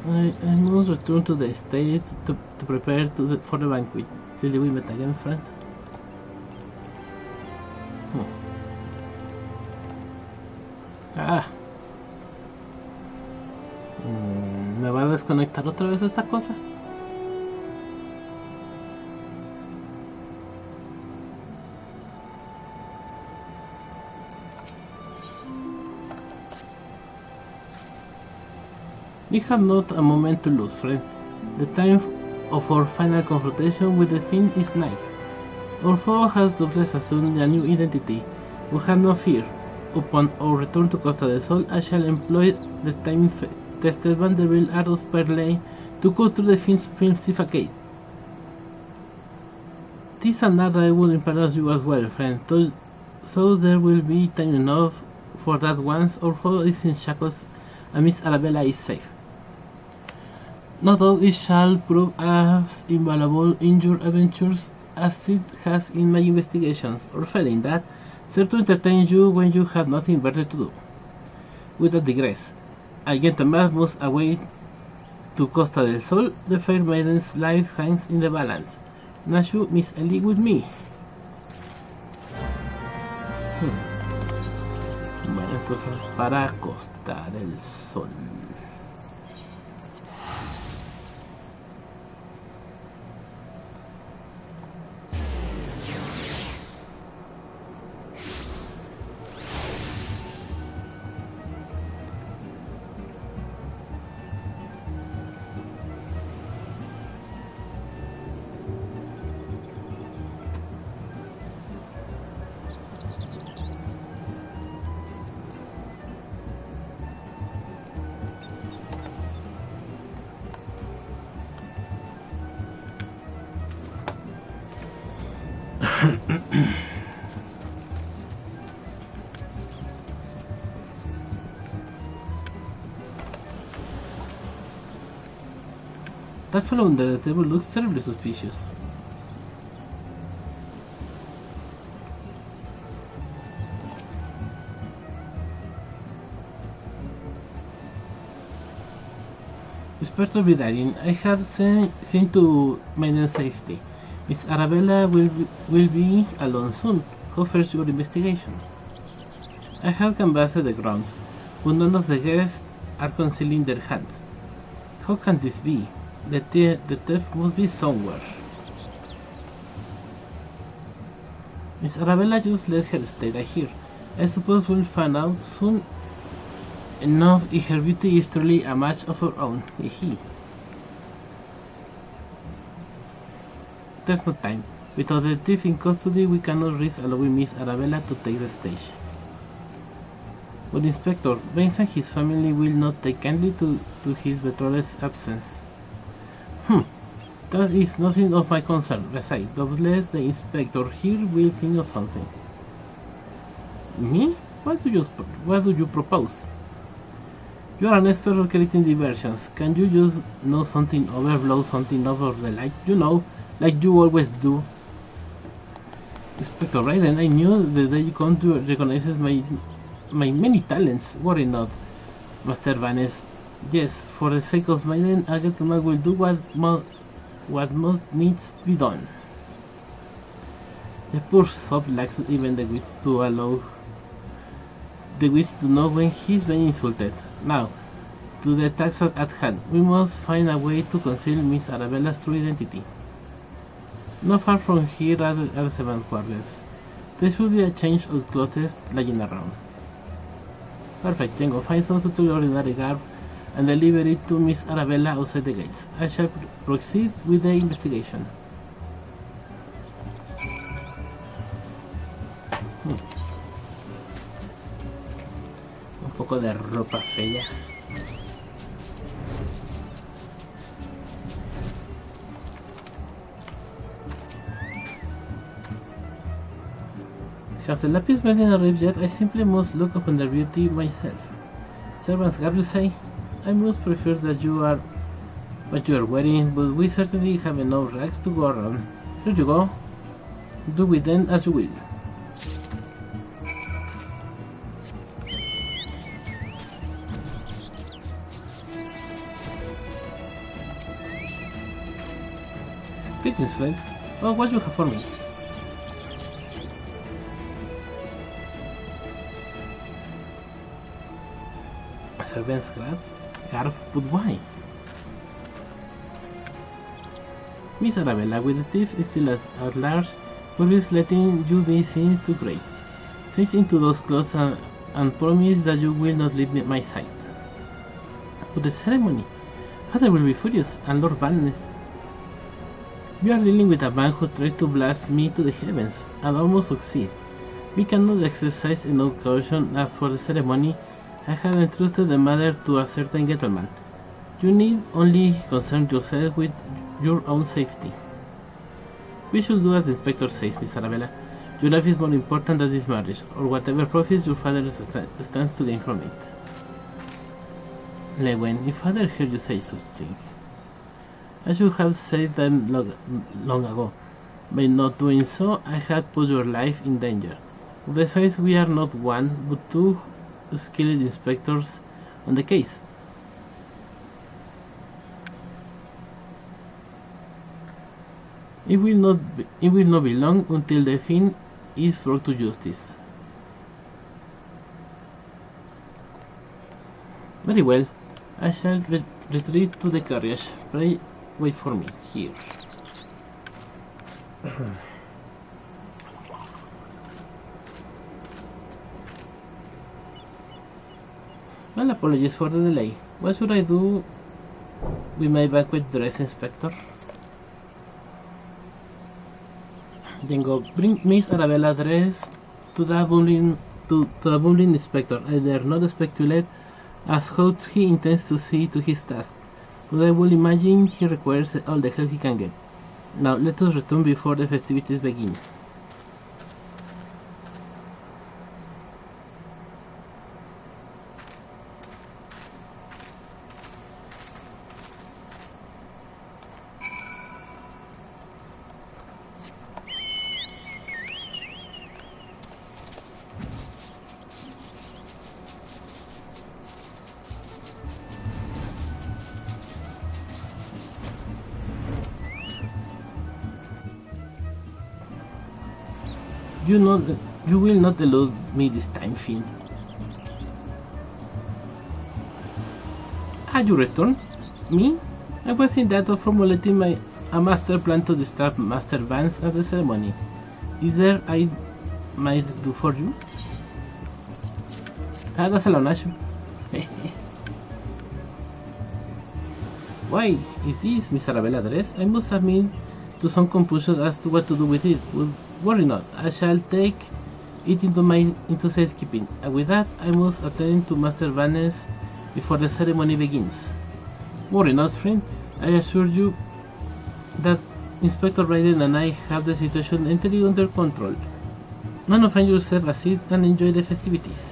I must return to the estate to prepare for the banquet. Till we meet again, friend. ¿Me va a desconectar otra vez esta cosa? We have not a moment to lose, friend. The time of our final confrontation with the Fiend is nigh. Our foe has doubtless assumed a new identity. We have no fear. Upon our return to Costa del Sol, I shall employ the time-tested Vanderbilt art of Perlay to go through the Fiend's facade. 'Tis an art that I will embarrass you as well, friend, so there will be time enough for that once our foe is in shackles and Miss Arabella is safe. No doubt it shall prove as invaluable in your adventures as it has in my investigations, or failing that, certain to entertain you when you have nothing better to do. With that digress, a gentleman must away to Costa del Sol. The fair maiden's life hangs in the balance. Nashu, Miss Ellie with me. Bueno, entonces para Costa del Sol. That fellow under the table looks terribly suspicious. Inspector Vidalin, I have seen to maintain safety. Miss Arabella will be alone soon. How fares your investigation? I have canvassed the grounds, but none of the guests are concealing their hands. How can this be? The theft must be somewhere. Miss Arabella just let her stay here. I suppose we'll find out soon enough if her beauty is truly a match of her own. There's no time. Without the thief in custody, we cannot risk allowing Miss Arabella to take the stage. But Inspector, Baines and his family will not take kindly to his betrothed's absence. That is nothing of my concern. Besides, doubtless the inspector here will think of something. Me? What do you propose? You are an expert at creating diversions. Can you just know something overblow something over the light? You know, like you always do. Inspector Raiden, I knew the day you come to recognize my many talents. Worry not, Master Vanes. Yes, for the sake of Maiden, Agatoman will do what most needs to be done. The poor sub lacks even the wits to allow the wits to know when he's being insulted. Now, to the task at hand. We must find a way to conceal Miss Arabella's true identity. Not far from here are the 7 quarters. There should be a change of clothes lying around. Perfect, Django. Find some suitable ordinary garb and deliver it to Miss Arabella outside the gates. I shall proceed with the investigation. Un poco de ropa fea. Has the lapis been arrived yet? I simply must look upon their beauty myself. Servants garb, you say? I must prefer that you are what you are wearing, but we certainly have enough rags to go around. Here you go. Do with them as you will. Greetings, friend. Oh, what you have for me? Servants garb, but why? Miss Arabella, with the thief still at large, who is letting you be seen too great? Change into those clothes and promise that you will not leave my sight. But the ceremony, Father will be furious, and Lord Valnes. You are dealing with a man who tried to blast me to the heavens, and almost succeed. We cannot exercise enough caution. As for the ceremony, I have entrusted the matter to a certain gentleman. You need only concern yourself with your own safety. We should do as the inspector says, Miss Arabella. Your life is more important than this marriage, or whatever profits your father stands to gain from it. Lewin, if father heard you say such thing, I should have said them long ago. By not doing so, I had put your life in danger. Besides, we are not one, but 2 skilled inspectors on the case. It will not be long until the thing is brought to justice. Very well. I shall retreat to the carriage. Pray wait for me here. Well, apologies for the delay. What should I do with my banquet dress, Inspector? Django, bring Miss Arabella dress to the bumbling inspector. I dare not speculate as how he intends to see to his task, but I will imagine he requires all the help he can get. Now let us return before the festivities begin. You will not elude me this time, Finn. You returned? Me? I was in that of formulating a master plan to disturb Master Vance at the ceremony. Is there I might do for you? Dáselo, Nacho. Why is this Miss Arabella dress? I must admit to some confusion as to what to do with it. Worry not, I shall take it into safekeeping, and with that I must attend to Master Vanes before the ceremony begins. Worry not, friend, I assure you that Inspector Raiden and I have the situation entirely under control. Now find yourself a seat and enjoy the festivities.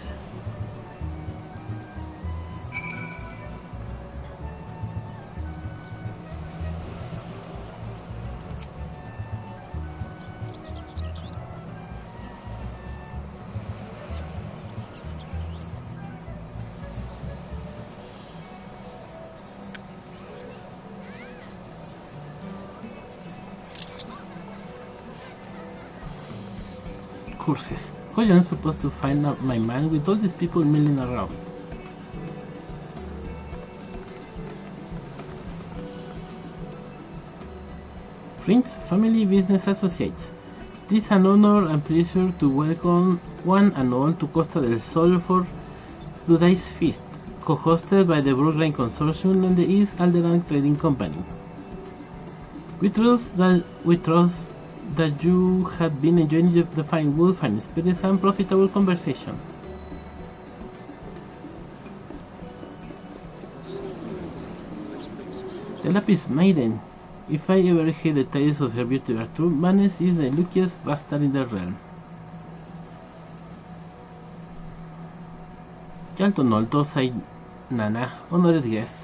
curses. How am I supposed to find out my man with all these people milling around? Friends, family, business associates. It is an honor and pleasure to welcome one and all to Costa del Sol for today's feast, co-hosted by the Brookline Consortium and the East Alderaan Trading Company. We trust that you have been enjoying the fine wood, fine spirits, and profitable conversation. The Lapis Maiden. If I ever hear the tales of her beauty are true, Manes is the luckiest bastard in the realm. Yalton Alto, say Nana, honored guest.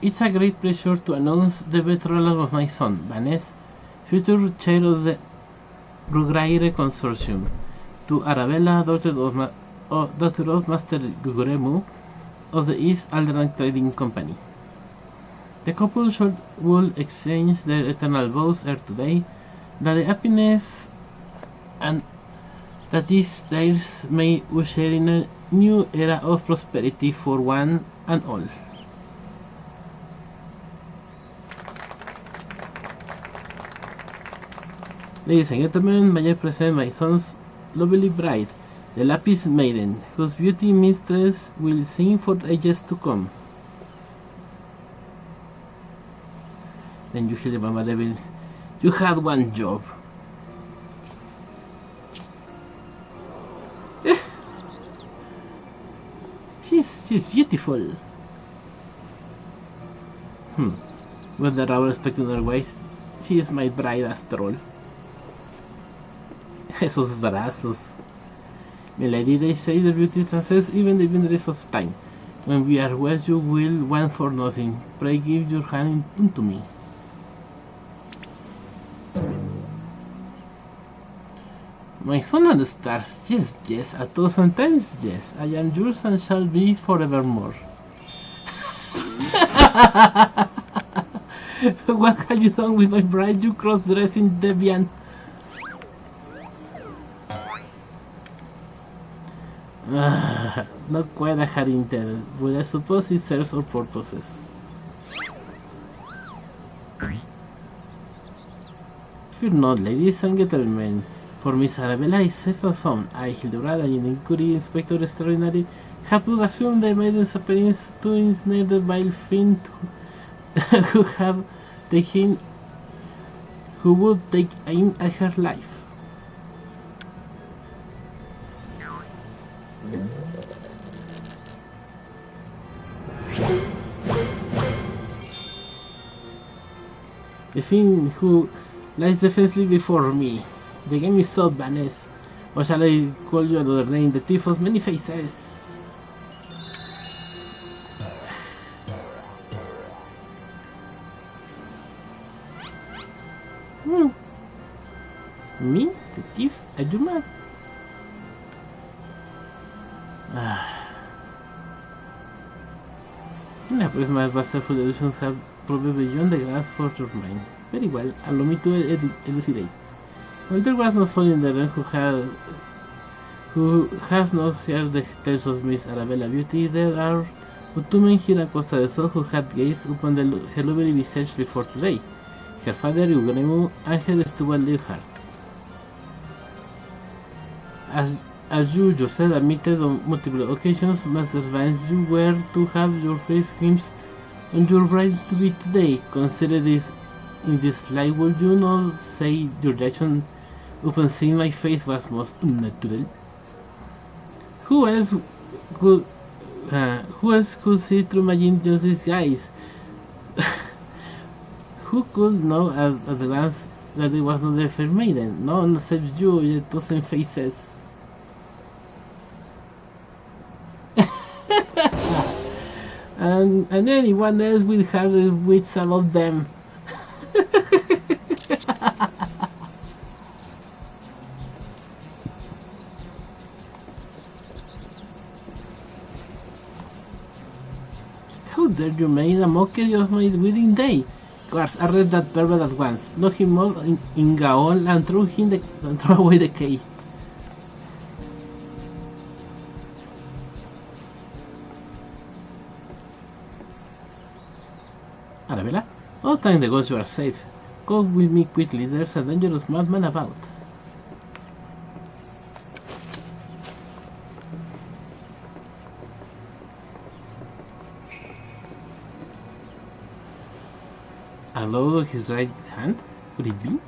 It's a great pleasure to announce the betrothal of my son, Vanes, future chair of the Rugraire Consortium, to Arabella, daughter of Master Guguremu of the East Alderaan Trading Company. The couple will exchange their eternal vows ere today, that the happiness and that is theirs may usher in a new era of prosperity for one and all. Ladies and gentlemen, may I present my son's lovely bride, the Lapis Maiden, whose beauty mistress will sing for ages to come. Then you Hildibrand Devil, you had one job. She's beautiful. Whether I was expecting otherwise, she is my bride after all. Esos brazos. Milady, they say the beauty transcends even the boundaries of time. When we are wed, you will want for nothing. Pray give your hand unto me. My son and the stars, yes, a thousand times yes. I am yours and shall be forevermore. What have you done with my bride, you cross-dressing deviant? Not quite I had intended, but I suppose it serves our purposes. Fear not, ladies and gentlemen, for Miss Arabella is safe and sound. I, Hildibrand, an inquiry inspector extraordinary, have to assume the maiden's appearance to ensnare the vile fiend who would take aim at her life. The fiend who lies defensively before me. The game is so Vanes. Or shall I call you another name? The thief of many faces. Me? The thief? Are you mad? La próxima masterful illusions have proved beyond the grasp for your mind. Very well, allow me to elucidate. Well, there was no soul in the realm who has not heard the tales of Miss Arabella beauty. There are but two men here at Costa del Sol who had gazed upon her lovely visage before today. Her father Guguremu and her steward Hildibrand. As you yourself admitted on multiple occasions, Master Vance, you were to have your face glimpsed on your bride to be today. Consider this in this light. Would you not say your reaction upon seeing my face was most unnatural? Who else could see through my ingenious disguise? Who could know at a glance that it was not the fair maiden? No one except you, your dozen faces. and anyone else will have the wits about them. How dare you make a mockery of my wedding day? Guards, arrest that pervert at once. Lock him up in gaol and throw away the key. Arabella? Oh, thank the gods you are safe. Go with me quickly, there's a dangerous madman about. Hello, his right hand? Could it be?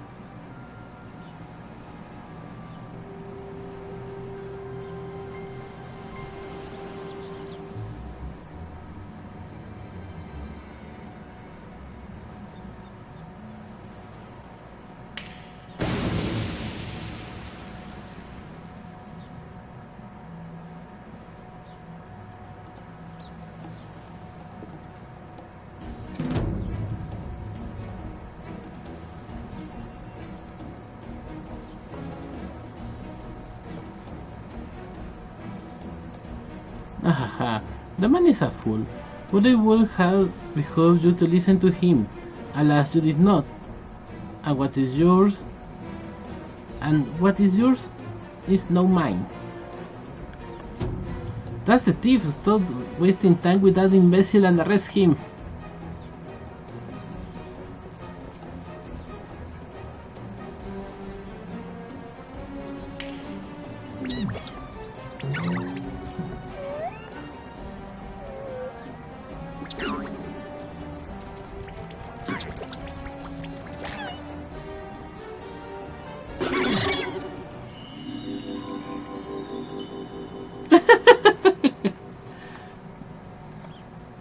Ahaha, the man is a fool. But it would have behoved you to listen to him. Alas, you did not. And what is yours is now mine. That's the thief. Stop wasting time with that imbecile and arrest him.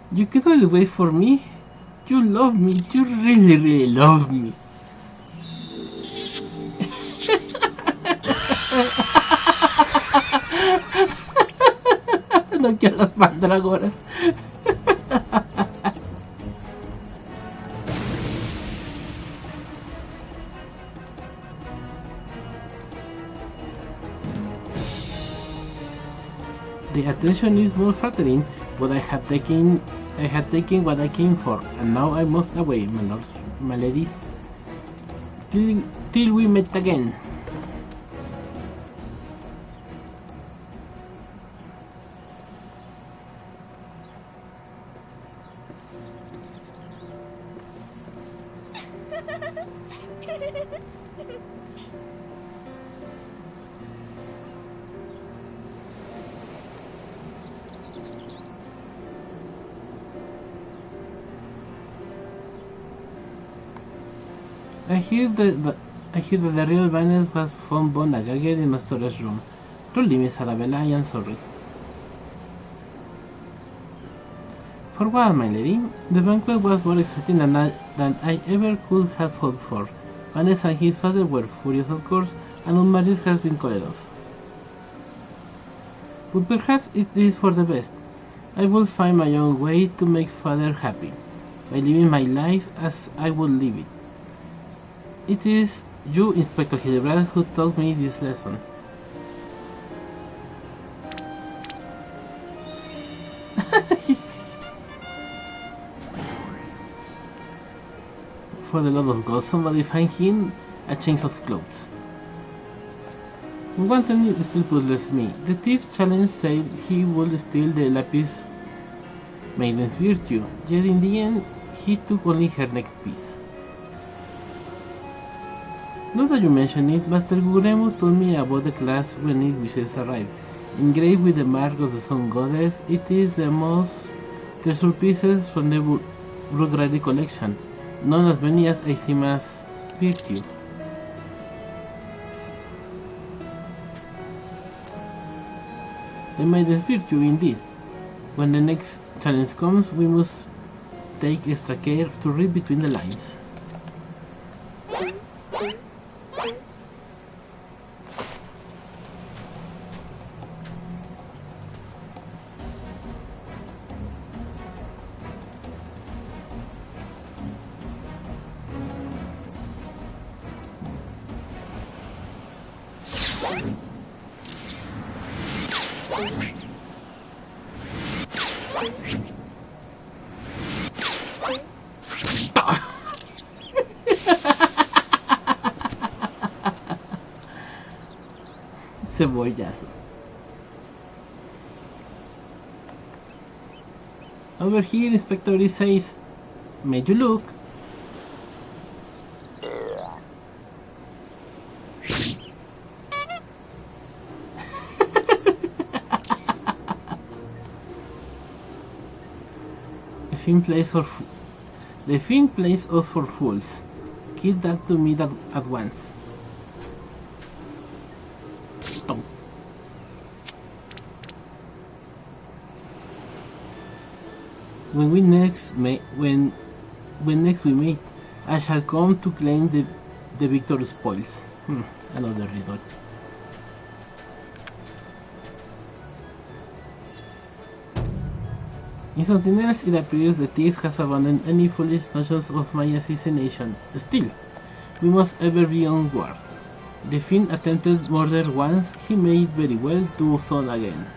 You cannot wait for me? You love me, you really love me. No quiero las mandragoras. The attention is more flattering, but I had taken what I came for, and now I must away, my lords, my ladies, till we meet again. I hear that the real Venice was found bone and gagged in my storage room. Truly, Miss Arabella, I am sorry. For what, my lady? The banquet was more exciting than I ever could have hoped for. Vanessa and his father were furious, of course, and Unmaris has been called off. But perhaps it is for the best. I will find my own way to make father happy, by living my life as I would live it. It is you, Inspector Hildibrand, who taught me this lesson. For the love of God, somebody find him a change of clothes. One thing still puzzles me. The thief challenge said he would steal the lapis maiden's virtue, yet in the end he took only her neck piece. Now that you mention it, Master Guremu told me about the class when it wishes arrive. Engraved with the mark of the Sun Goddess, it is the most treasure pieces from the Brugradi collection, known as many as Aisima's virtue. The Maiden's virtue, indeed. When the next challenge comes, we must take extra care to read between the lines. Cebollazo. Over here, Inspector, it says May you look. The Fiend plays us for fools. Give that to me at once. Stop. When next we meet, I shall come to claim the victor spoils. Another riddle. In something else, it appears the thief has abandoned any foolish notions of my assassination. Still, we must ever be on guard. The Fiend attempted murder once, he may very well do so again.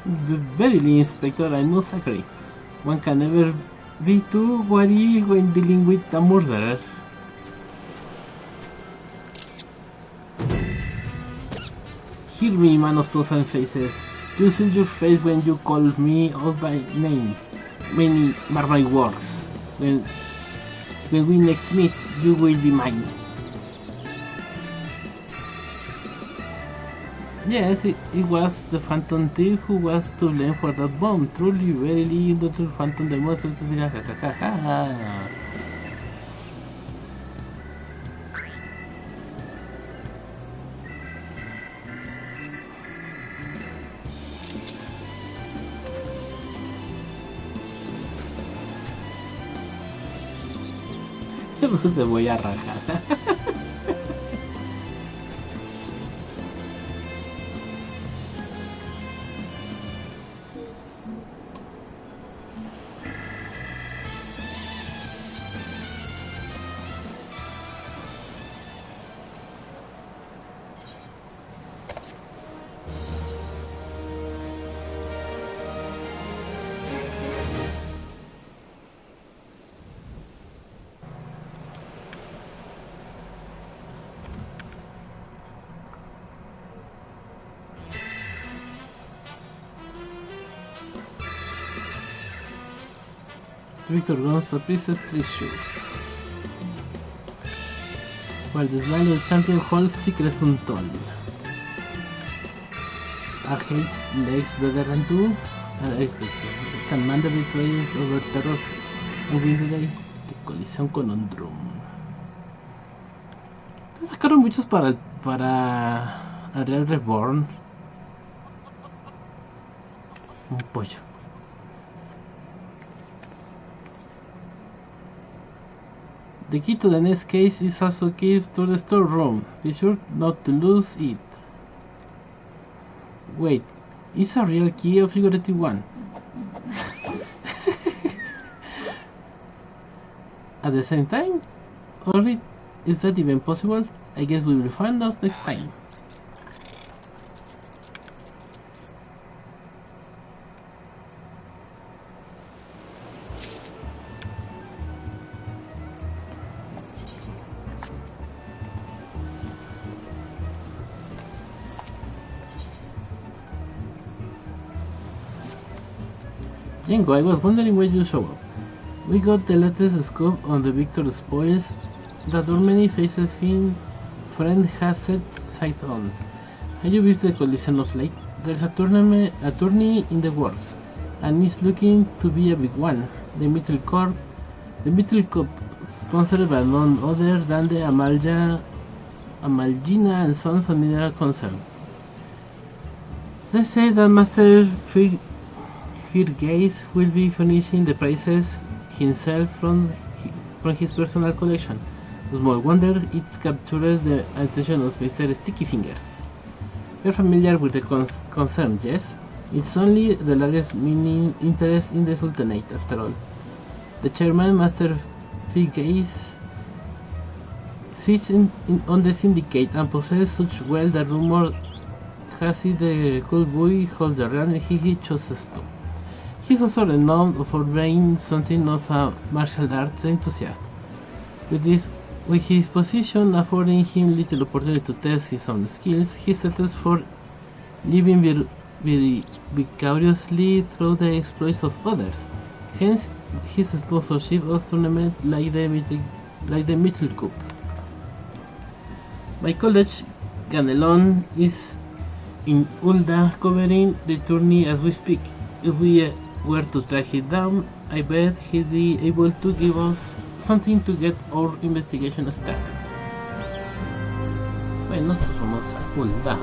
Verily, Inspector, I must agree. One can never be too wary when dealing with a murderer. Hear me, man of 1,000 faces. You seal your face when you call me out by name. Many are my words. When we next meet, you will be mine. Yes, it was the Phantom Thief who was to blame for that bomb. Truly, verily, Dr. Phantom the Monster. Se voy a rajar. Victor runs a pieces treasure, while the smiley champion holds secrets untold. Are hates legs better than two? Can manda victorias over terror moving today. De colisión con un drum. Entonces sacaron muchos para Real Reborn. Un pollo. The key to the next case is also key to the storeroom. Be sure not to lose it. Wait, is a real key or figurative one? At the same time? Or is that even possible? I guess we will find out next time. Jingo, I was wondering when you show up. We got the latest scoop on the Victor spoils that our many faces friend has set sight on. Have you visto the collision of late? There's a tourney in the works, and it's looking to be a big one. The Metal Cup, sponsored by none other than the Amalgina and Sons of Mineral Concern. They say that Master Gaze will be furnishing the prizes himself from his personal collection. Small wonder it's captured the attention of Mr. Sticky Fingers. You're familiar with the concern, yes? It's only the largest meaning interest in the Sultanate, after all. The chairman, Master Gaze, sits on the syndicate and possesses such wealth that rumor has it the cool boy holds the realm he chooses to. He's also renowned for being something of a martial arts enthusiast, with his position affording him little opportunity to test his own skills. He settles for living vicariously through the exploits of others. Hence, his sponsorship of tournaments like the Middle Cup. My college, Ganelon, is in Ulda covering the tourney as we speak. If we were to track it down, I bet he'd be able to give us something to get our investigation started. Bueno, pues vamos a Ulda.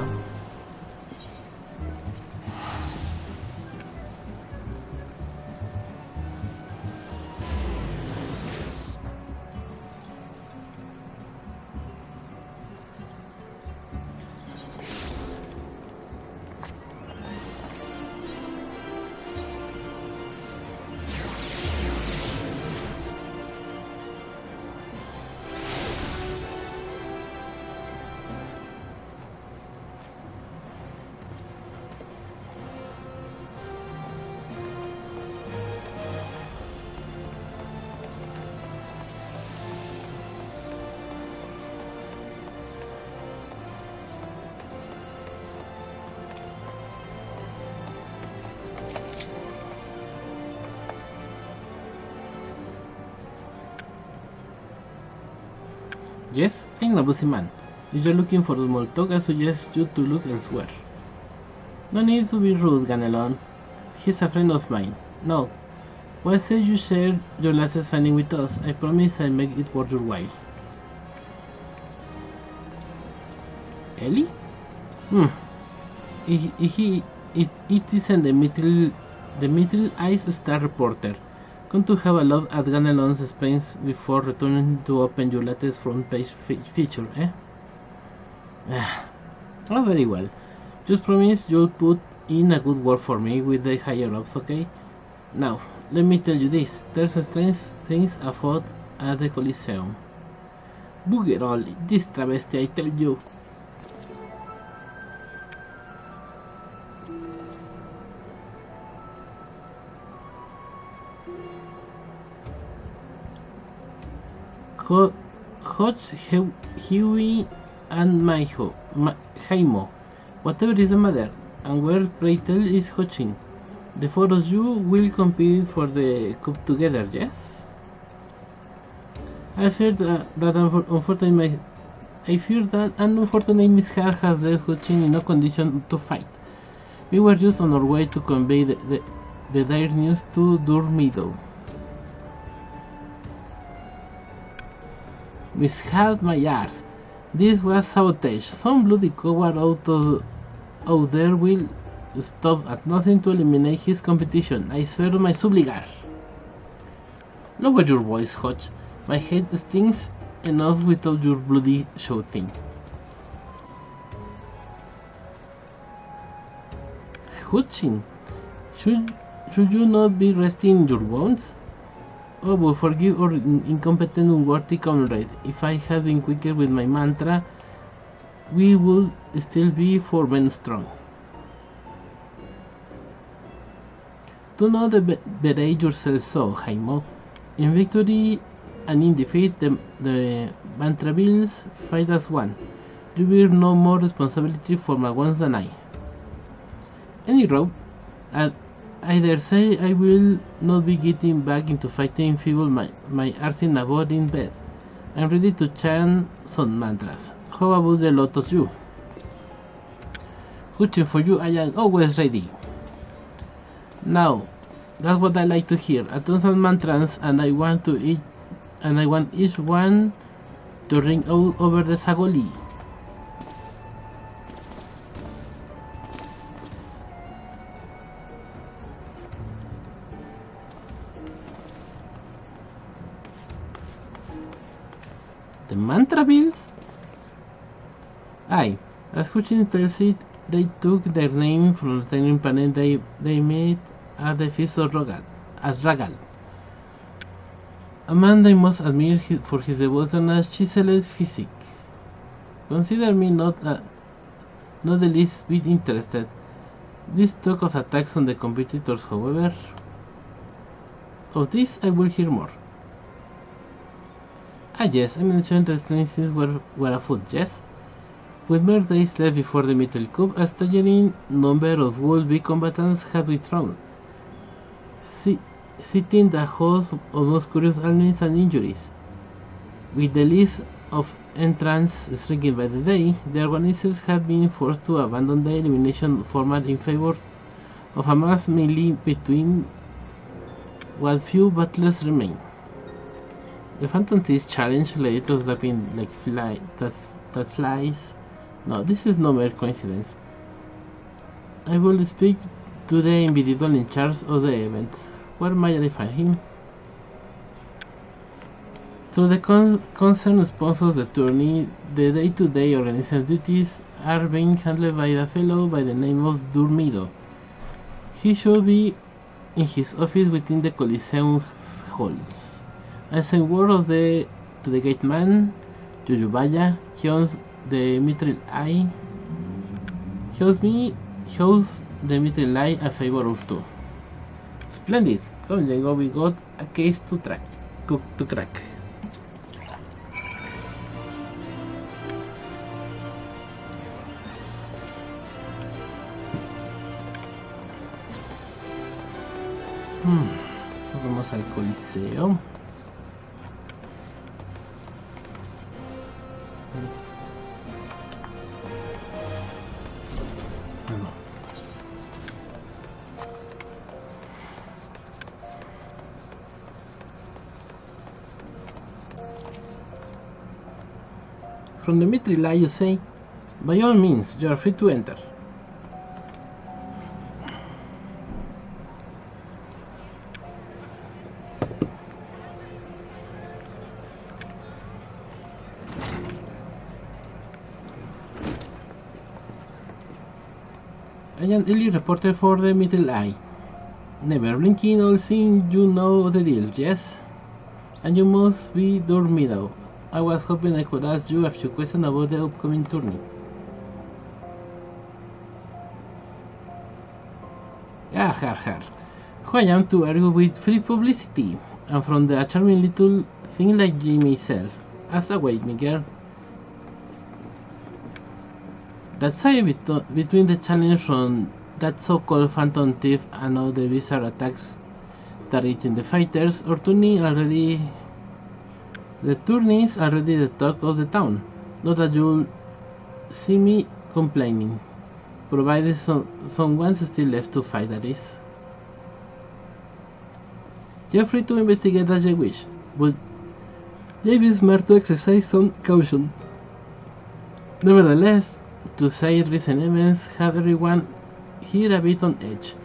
Yes, I'm a busy man. If you're looking for small talk, I suggest you to look elsewhere. No need to be rude, Ganelon. He's a friend of mine. No. Why say you share your last finding with us? I promise I'll make it worth your while. Ellie? It isn't the Middle Ice Star reporter. Come to have a look at Ganelon's expense before returning to open your latest front page feature, eh? Oh, very well. Just promise you'll put in a good word for me with the higher-ups, okay? Now, let me tell you this. There's strange things afoot at the Coliseum. Booger all, this travesty, I tell you. Hodge, Huey, and Jaimo, whatever is the matter, and where Pratel is Hodging. The four of you will compete for the cup together, yes? I fear that an unfortunate mishap has left Hodging in no condition to fight. We were just on our way to convey the dire news to Durmeadow. Mishap my arse. This was sabotage. Some bloody coward out there will stop at nothing to eliminate his competition. I swear to my subligar. Lower your voice, Hodge. My head stings enough without your bloody shouting. Hodging, should you not be resting your wounds? Oh, but forgive our incompetent, unworthy comrade. If I had been quicker with my mantra, we would still be 4 men strong. Do not berate yourself so, Jaimo. In victory and in defeat, the Vantravilles fight as one. You bear no more responsibility for my wounds than I. Anyhow, I dare say I will not be getting back into fighting feeble my arse in a body in bed. I'm ready to chant some mantras. How about the lot of you? Hooting for you, I am always ready. Now, that's what I like to hear. A thousand mantras, and I want each one to ring out over the Sagoli. The mantra bills? Aye, as Hutchins tells it, they took their name from the tiny planet they made at the feast of Ragal. A man they must admire for his devotion and chiseled physique. Consider me not the least bit interested. This talk of attacks on the competitors, however, of this I will hear more. Ah yes, I mentioned that strange things were afoot, yes? With mere days left before the Mithril Cup, a staggering number of would-be combatants have withdrawn, citing the host of most curious ailments and injuries. With the list of entrants shrinking by the day, the organizers have been forced to abandon the elimination format in favor of a mass melee between what few battlers remain. The Phantom Thieves challenge led to slapping like that flies. No, this is no mere coincidence. I will speak to the individual in charge of the event. Where might I find him? Through the concerned sponsors of the tourney, the day-to-day organization duties are being handled by a fellow by the name of Durmido. He should be in his office within the Coliseum's halls. I send word to the gate man, Yuyubaya. He owns the Mithril Eye. He owes the Mithril Eye a favor or two. Splendid! Come, Django, we got a case to crack. Vamos al Coliseo. From the Mithril Eye, you say, by all means, you are free to enter. I am daily reporter for the Mithril Eye. Never blinking or seeing, you know the deal, yes? And you must be Durmido. I was hoping I could ask you a few questions about the upcoming tourney. Who I am to argue with free publicity? And from the charming little thing like G myself. As a wait, me girl. That side between the challenge from that so-called Phantom Thief and all the bizarre attacks targeting the fighters, or the tourney is already the talk of the town. Not that you'll see me complaining, provided someone's still left to fight, that is. You're free to investigate as you wish, but you'd be smart to exercise some caution. Nevertheless, to say recent events have everyone here a bit on edge.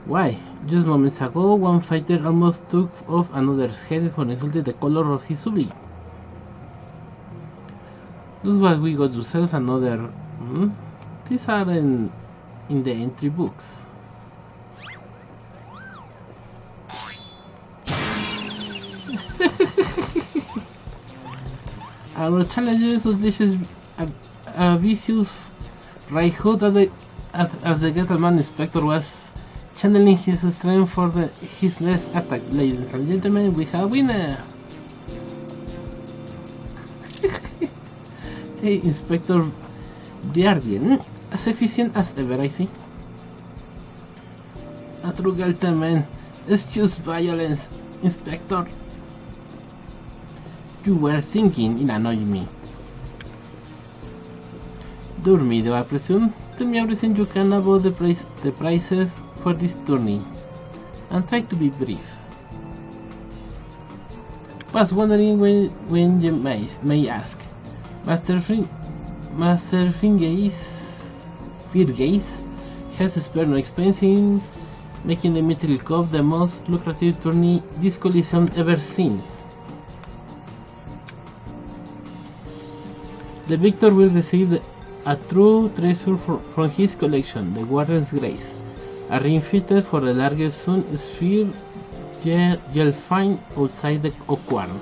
Why, just moments ago, one fighter almost took off another's head for insulting the color of his suri. Looks like we got yourself another... These are in the entry books. Our challenges was this is a vicious right hook as the gentleman inspector was channeling his strength for his next attack. Ladies and gentlemen, we have a winner! Hey, Inspector Guardian, as efficient as ever, I see. A true gentleman, eschews violence, Inspector. You were thinking in annoying me. Durmido, I presume. Tell me everything you can about the prices for this tourney, and try to be brief. Was wondering when you may ask. Master Firgaze has spared no expense in making the Mithril Cup the most lucrative tourney this Coliseum ever seen. The victor will receive a true treasure from his collection, the Warden's Grace, a ring fitted for the largest sun sphere you'll find outside the Oakwarn.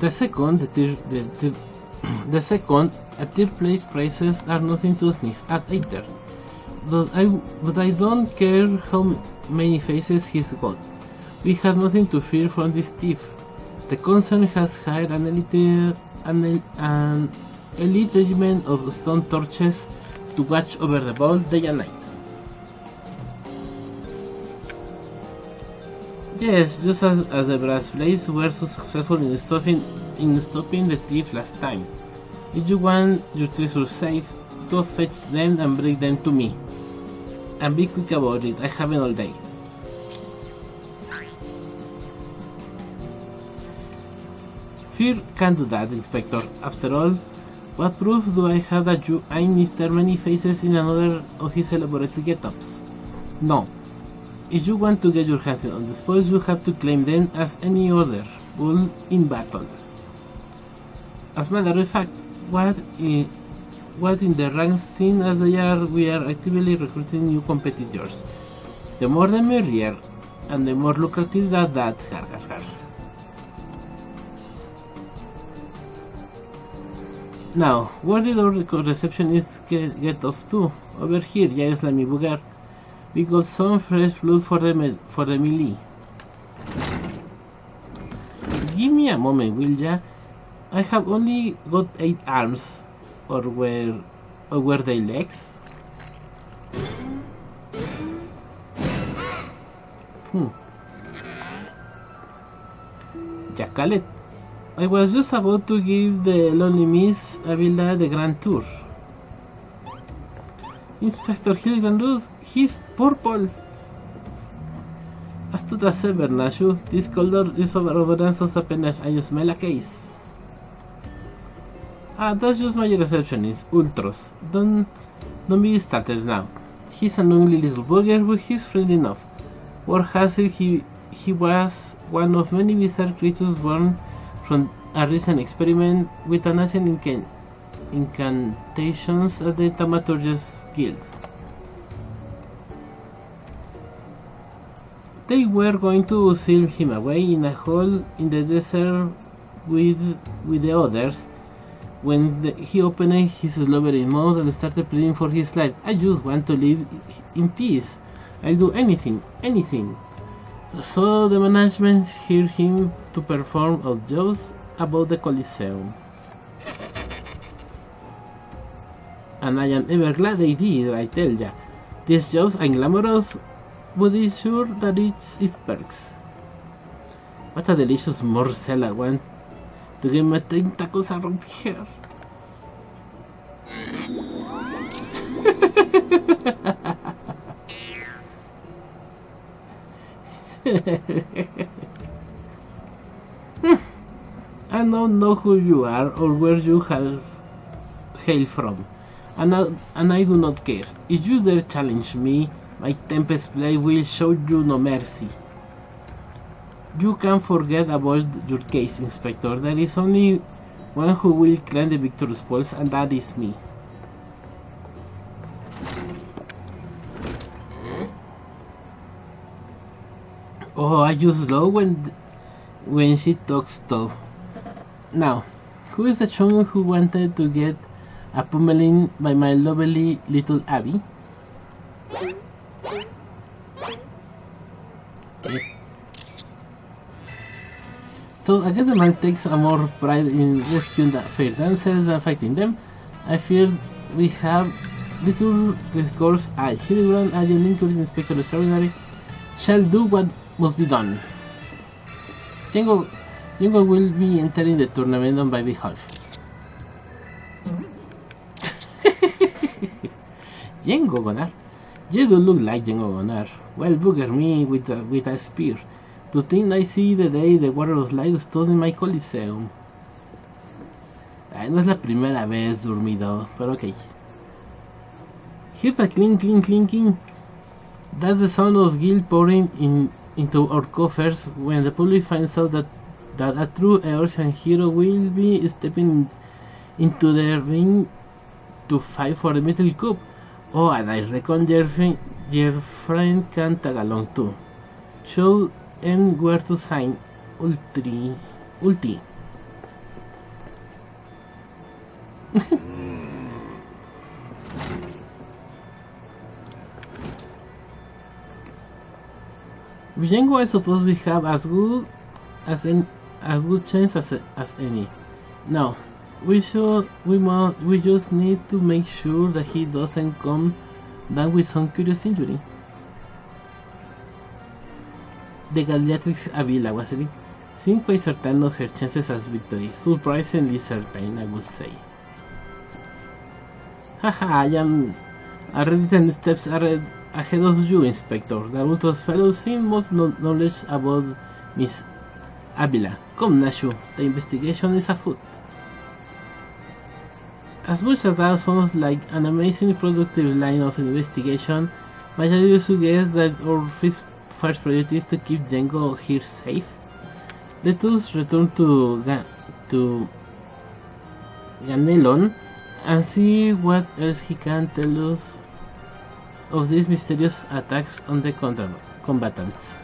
The second, the second, a third place prices are nothing to sneeze at either. But I don't care how many faces he's got. We have nothing to fear from this thief. The concern has hired an elite regiment of stone torches to watch over the vault day and night. Yes, just as the brass blades were so successful in stopping the thief last time. If you want your treasure safe, go fetch them and bring them to me. And be quick about it, I haven't all day. Fear can't do that, Inspector. After all, what proof do I have that you ain't Mr. Many Faces in another of his elaborate get-ups? No. If you want to get your hands on the spoils, you have to claim them as any other bull in battle. As a matter of fact, what in the ranks seem as they are, we are actively recruiting new competitors. The more the merrier, and the more lucrative that. Now, where did our receptionist get off to? Over here, ya es la mi bugar. We got some fresh blood for the melee. Give me a moment, will ya? I have only got 8 arms. Or were they legs? Jacalet. I was just about to give the lonely Miss Avila the grand tour. Inspector Hildibrand, he's purple. Astuta ever, Nashu. This color is overabundance apenas I smell a case. Ah, that's just my receptionist, Ultros. Don't be started now. He's an ugly little bugger, but he's friendly enough. Word has it he was one of many bizarre creatures born from a recent experiment with an ancient incantations at the Thaumaturgist Guild. They were going to seal him away in a hole in the desert with the others when he opened his slobbery mouth and started pleading for his life. I just want to live in peace. I'll do anything. So the management hired him to perform odd jobs about the Coliseum. And I am ever glad they did, I tell ya. These jobs are glamorous, but it's sure that it perks. What a delicious morsel I want to get my tentacles around here. I don't know who you are or where you hail from, and I do not care. If you dare challenge me, my Tempest Blade will show you no mercy. You can forget about your case, Inspector. There is only one who will claim the victor's spoils, and that is me. Oh, I just love when she talks tough. Now, who is the chum who wanted to get a pummeling by my lovely little Abby? So I guess the man takes a more pride in rescuing the fair damsels than fighting them. I fear we have little recourse. Hildibrand, agent including Inspector Extraordinary, shall do what must be done. Yengo will be entering the tournament on my behalf. Yengo Gonar? You do look like Yengo Gonar. Well, booger me with a spear. To think I see the day the Water of Light stood in my Coliseum. Ay, no es la primera vez, dormido, pero ok. Hear the clinking. That's the sound of guild pouring into our coffers when the public finds out that a true Earthian hero will be stepping into the ring to fight for the Metal Cup. Oh, and I reckon your friend can tag along too. Show him where to sign Ulti. With Django, I suppose we have as good chance as any. Now, we just need to make sure that he doesn't come down with some curious injury. The Galiatrix Avila was it? Seemed quite certain of her chances as victory. Surprisingly certain, I would say. Haha, I am already 10 steps ahead of you, Inspector. Naruto's fellow seem most knowledge about Miss Avila. Come, Nashu, the investigation is afoot. As much as that sounds like an amazing productive line of investigation, might I suggest that our first priority is to keep Django here safe? Let us return to Ganelon and see what else he can tell us of these mysterious attacks on the combatants.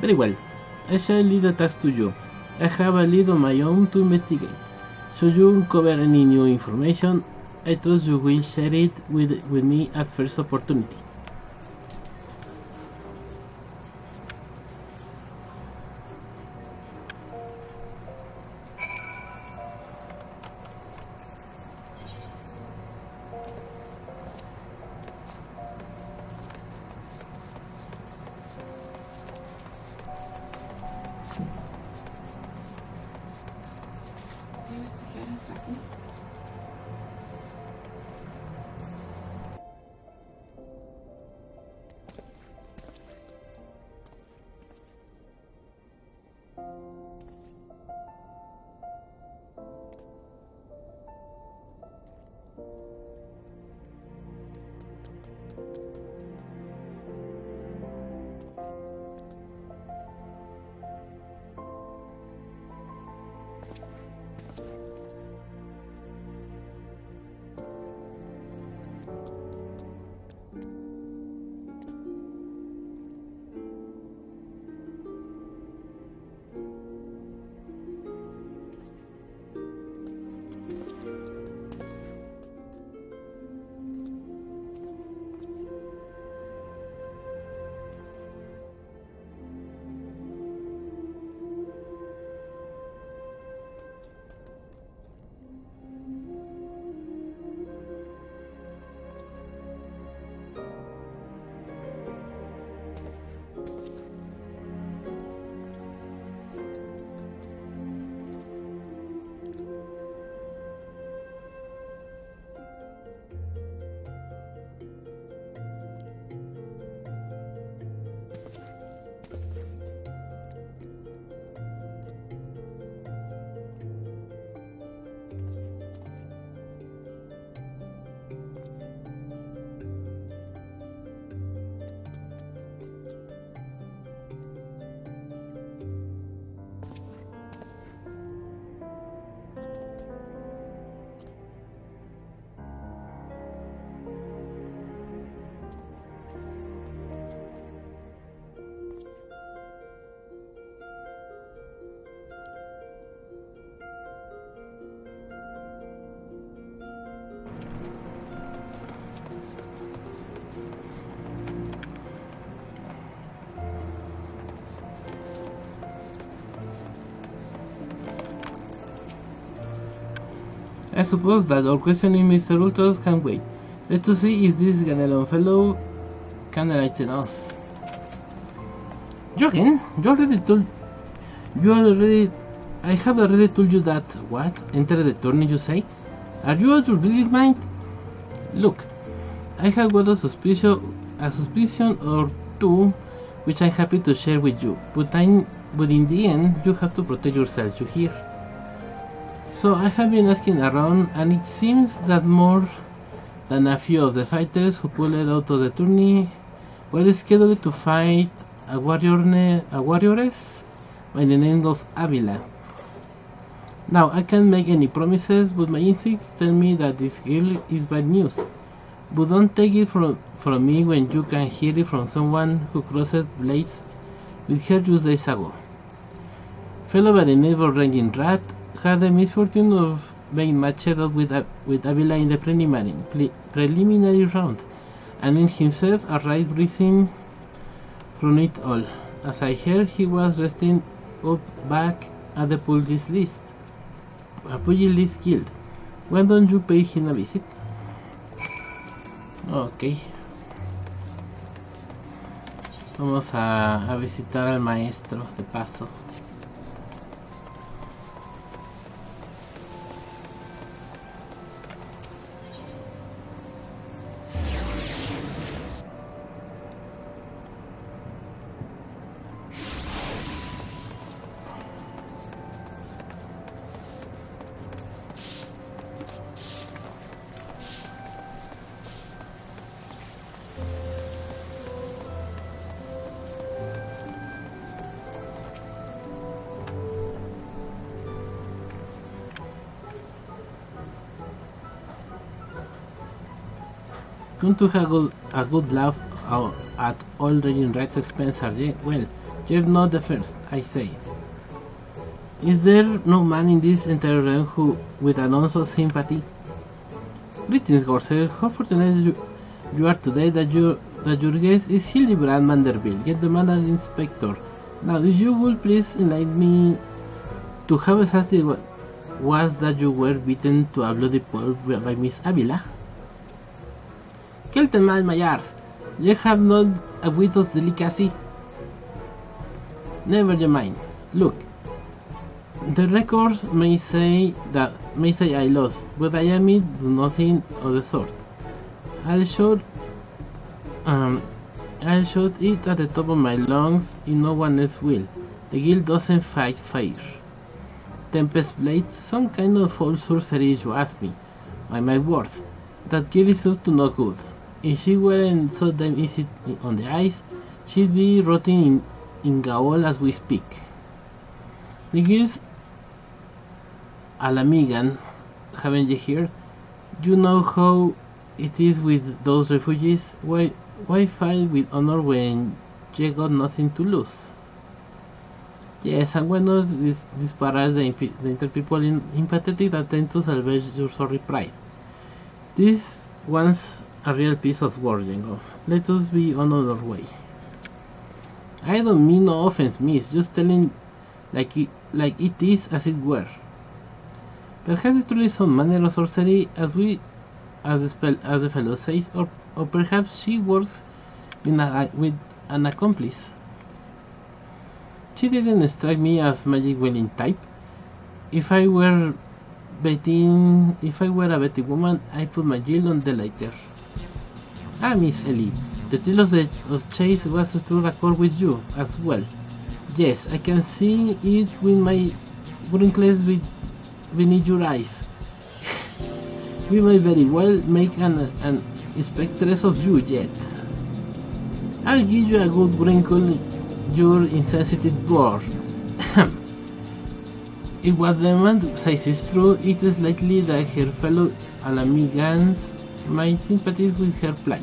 Very well, I shall leave the task to you. I have a lead on my own to investigate. Should you uncover any new information, I trust you will share it with me at first opportunity. I suppose that our questioning Mr. Ultros can wait. Let us see if this Ganelon fellow can enlighten us. Jochen, I have already told you that, what? Enter the tourney, you say? Are you out of your mind? Look, I have got a suspicion or two, which I'm happy to share with you, but in the end, you have to protect yourself, you hear? So I have been asking around, and it seems that more than a few of the fighters who pulled out of the tourney were scheduled to fight a warrioress by the name of Avila. Now, I can't make any promises, but my instincts tell me that this girl is bad news. But don't take it from me when you can hear it from someone who crossed blades with her just days ago. Fellow by the name of Raging Rat, had the misfortune of being matched up with Avila in the preliminary round, and in himself arrived rising from it all. As I heard, he was resting up back at the Pugilist Guild. Why don't you pay him a visit? Ok. Vamos a visitar al maestro de paso. Come to have a good laugh at all Raging Red's expense, are ye? Well, you're not the first, I say. Is there no man in this entire realm who, with an ounce of sympathy? Greetings, Gorser. How fortunate you are today that your guest is Hildibrand Vanderbilt, gentleman and inspector. Now, if you would please enlighten me to how exactly was that you were beaten to a bloody pulp by Miss Avila? Kill the man, my arse. You have not a whit of delicacy. Never you mind. Look, the records may say I lost, but I admit do nothing of the sort. I'll shout it at the top of my lungs if no one else will. The guild doesn't fight fire. Tempest Blade, some kind of foul sorcery you ask me. By my words, that girl is up to no good. If she weren't so damn easy on the ice, she'd be rotting in Gaol as we speak. The girls Alamigan, haven't you heard? You know how it is with those refugees. Why fight with honor when you got nothing to lose? Yes, and when not disparage the inter-people in pathetic attempt to salvage your sorry pride. This one's a real piece of work, Jingo. Let us be on our way. I don't mean no offense, miss, just telling like it is as it were. Perhaps it's truly some manner of sorcery as the fellow says, or perhaps she works with an accomplice. She didn't strike me as magic wielding type. If I were a betting woman, I'd put my guild on the latter. Ah, Miss Ellie, the thrill of chase was a true accord with you as well. Yes, I can see it with my wrinkles beneath your eyes. We may very well make an inspectress of you yet. I'll give you a good wrinkle, your insensitive boor. If what the man says is true, it is likely that her fellow Alamigans might sympathize with her plight.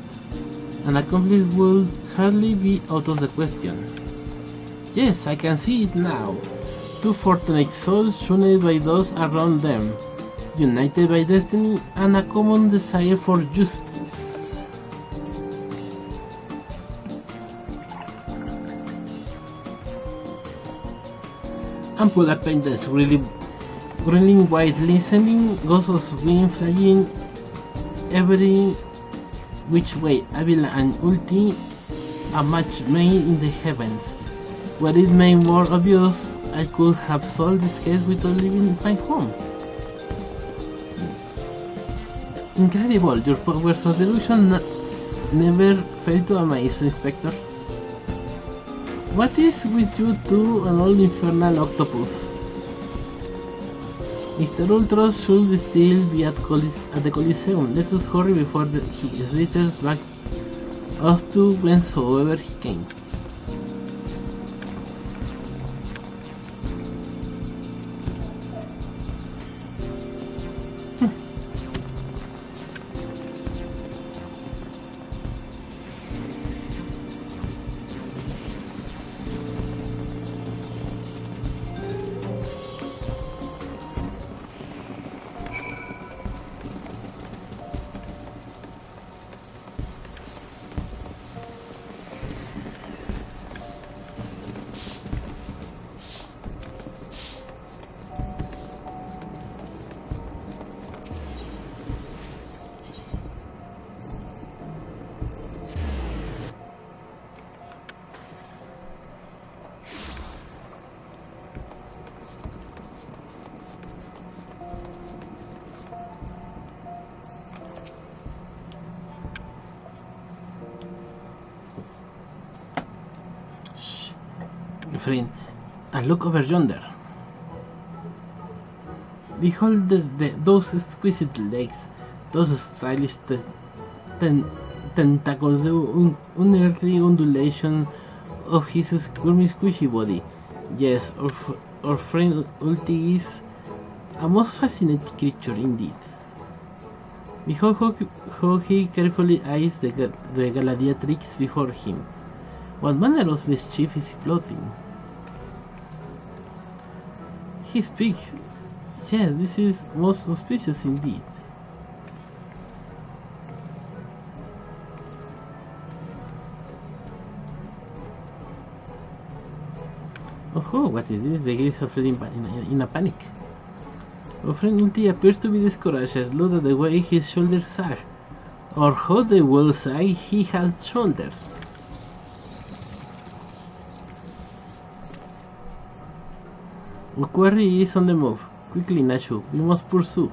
An accomplice would hardly be out of the question. Yes, I can see it now. Two fortunate souls shunned by those around them, united by destiny and a common desire for justice. Ample appendage grilling white listening, ghosts of wind flying every which way. Avila and Ulti, a match made in the heavens. Were it made more obvious, I could have solved this case without leaving my home. Incredible, your powers of deduction never fail to amaze, Inspector. What is with you two and old infernal octopus? Mr. Ultros should still be at the Coliseum. Let us hurry before he returns back us to whensoever he came. friend, and look over yonder. Behold those exquisite legs, those stylish tentacles, the unearthly undulation of his squishy body. Yes, our friend Ulti is a most fascinating creature indeed. Behold how he carefully eyes the gladiatrix before him. What manner of mischief is he plotting? He speaks. Yes, this is most auspicious indeed. Oh, what is this? The Greeks are fled in a panic. Our friend Ulti appears to be discouraged. Look at the way his shoulders sag, or how the well sag he has shoulders. The quarry is on the move. Quickly, Nacho, we must pursue.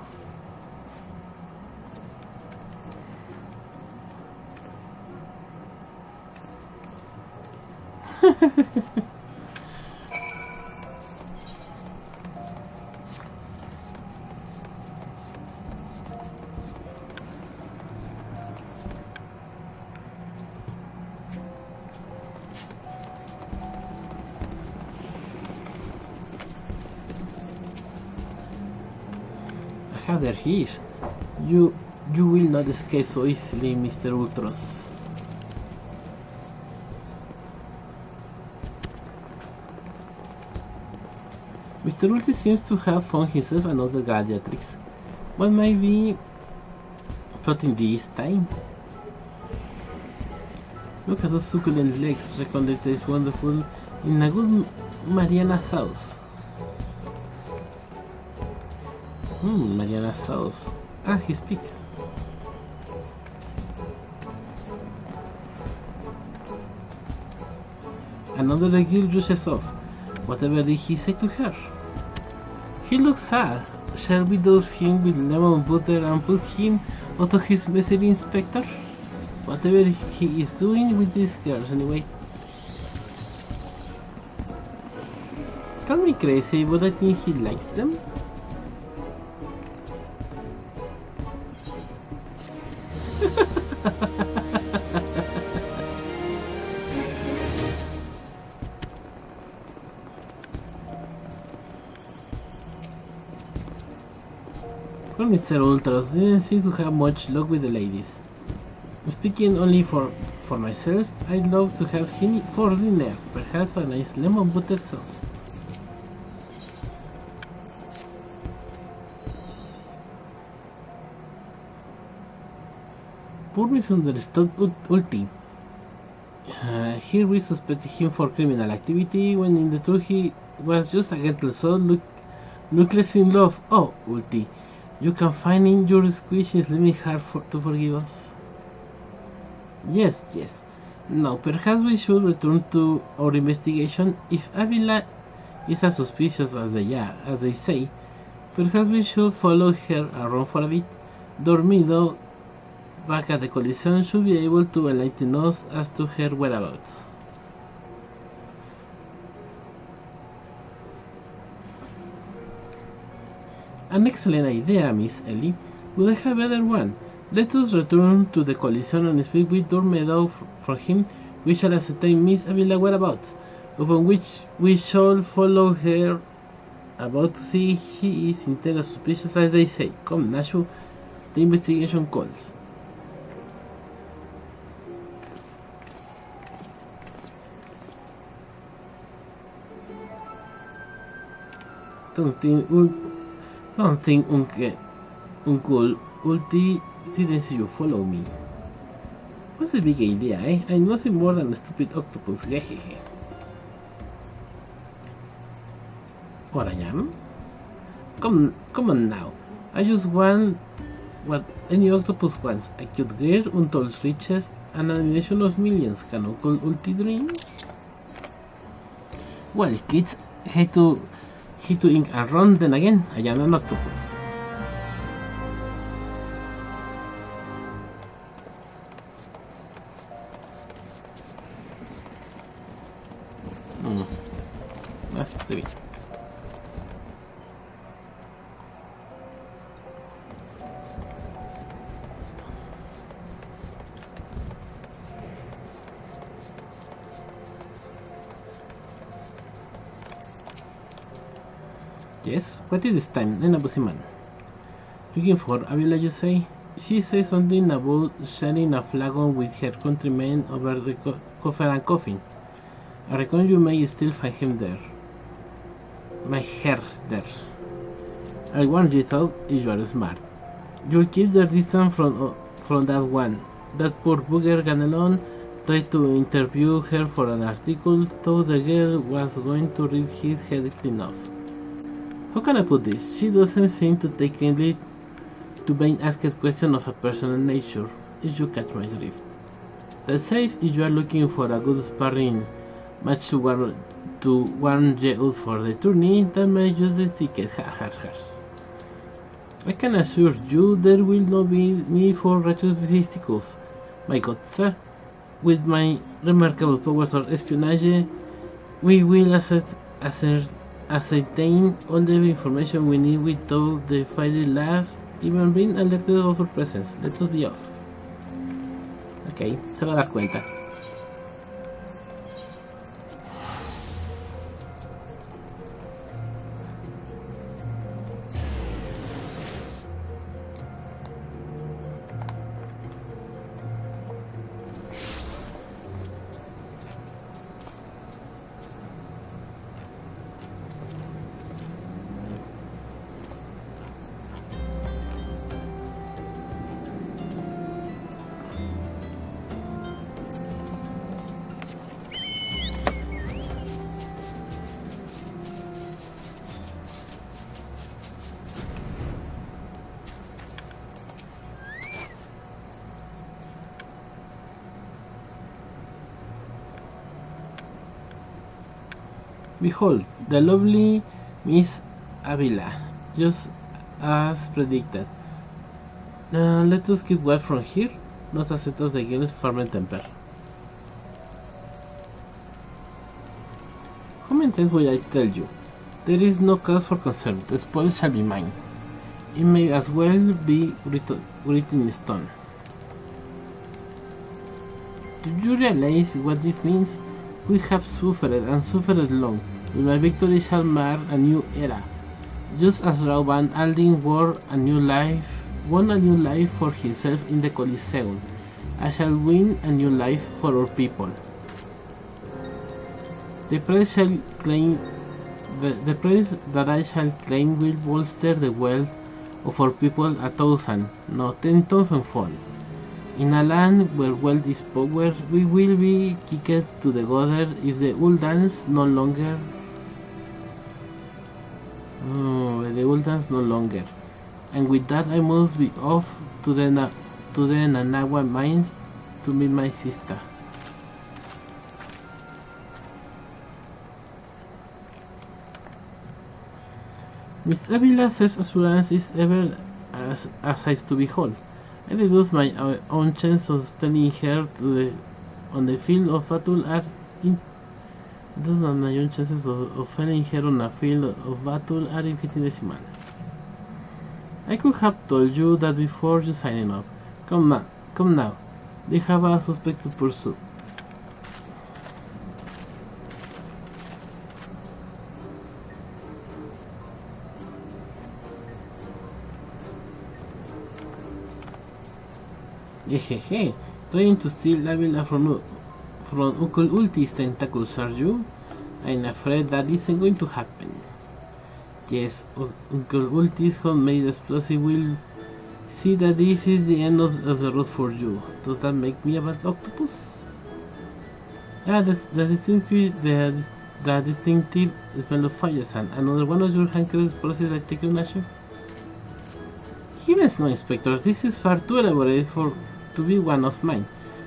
There he is. You will not escape so easily, Mr. Ultros. Mr. Ultros seems to have found himself another gladiatrix. What might be plotting this time? Look at those succulent legs, reckon that is wonderful in a good Mariana sauce. Mariana sauce. Ah, he speaks. Another regil rushes off. Whatever did he say to her? He looks sad. Shall we dose him with lemon butter and put him out of his misery, Inspector? Whatever he is doing with these girls anyway. Call me crazy, but I think he likes them. Well, Mr. Ultros didn't seem to have much luck with the ladies. Speaking only for myself, I'd love to have him for dinner, perhaps a nice lemon butter sauce. Poor misunderstood Ulti. Here we suspected him for criminal activity, when in the truth he was just a gentle soul lookless in love. Oh, Ulti, you can find in your squishy slimming heart to forgive us. Yes. Now, perhaps we should return to our investigation. If Avila is as suspicious as they say, perhaps we should follow her around for a bit. Dormido, back at the collision, should be able to enlighten us as to her whereabouts. An excellent idea, Miss Ellie. Would I have a better one? Let us return to the collision and speak with Dormedo. From him we shall ascertain Miss Avila's whereabouts, upon which we shall follow her about to see he is indeed as suspicious as they say. Come, Nashu, the investigation calls. Don't think Uncle Ulti didn't see you follow me. What's the big idea, eh? I'm nothing more than a stupid octopus, hehehe. Or I am? Come on now. I just want what any octopus wants: a cute girl, untold riches, and an admiration of millions. Can Uncle Ulti dream? Well, kids, hate to ink and run, then again, I am an octopus. Así estoy bien. Yes, what is this time? Nena Busiman. Looking for Avila, you say? She says something about sharing a flagon with her countrymen over the coffer and coffin. I reckon you may still find him there. My hair there. I warned you thought you are smart. You'll keep the distance from that one. That poor bugger Ganelon tried to interview her for an article, thought the girl was going to rip his head clean off. How can I put this? She doesn't seem to take kindly to being asked questions of a personal nature, if you catch my drift. That's safe if you are looking for a good sparring match to warm you out for the tourney, that may use the ticket, I can assure you there will not be need for retro fisticuffs. My god, sir, with my remarkable powers of espionage, we will ascertain all the information we need without the fiery last even being alerted of our presence. Let us be off. Ok, se va a dar cuenta. Behold, the lovely Miss Avila, just as predicted. Let us keep well from here, not as it was the girl's firm temper. How many times will I tell you? There is no cause for concern, the spoil shall be mine. It may as well be written in stone. Do you realize what this means? We have suffered and suffered long, but my victory shall mark a new era. Just as Rauban Aldin won a new life for himself in the Coliseum, I shall win a new life for our people. The price that I shall claim will bolster the wealth of our people 1,000, no 10,000-fold. In a land where wealth is power, we will be kicked to the gutter if the Uldans no longer. And with that, I must be off to the Nanawa mines to meet my sister. Miss Avila's assurance is ever as a sight to behold. I deduce my own chance of telling her on the field of battle are my own chances of felling her on a field of battle are infinitesimal. I could have told you that before you signing up. Come now. They have a suspect to pursue. Hehehe, trying to steal Avila from Uncle Ulti's tentacles, are you? I'm afraid that isn't going to happen. Yes, Uncle Ulti's homemade explosive will see that this is the end of the road for you. Does that make me a bad octopus? The distinctive smell of fire sand. Another one of your hanker explosives I take on a ship? Heavens no, Inspector, this is far too elaborate to be one of mine.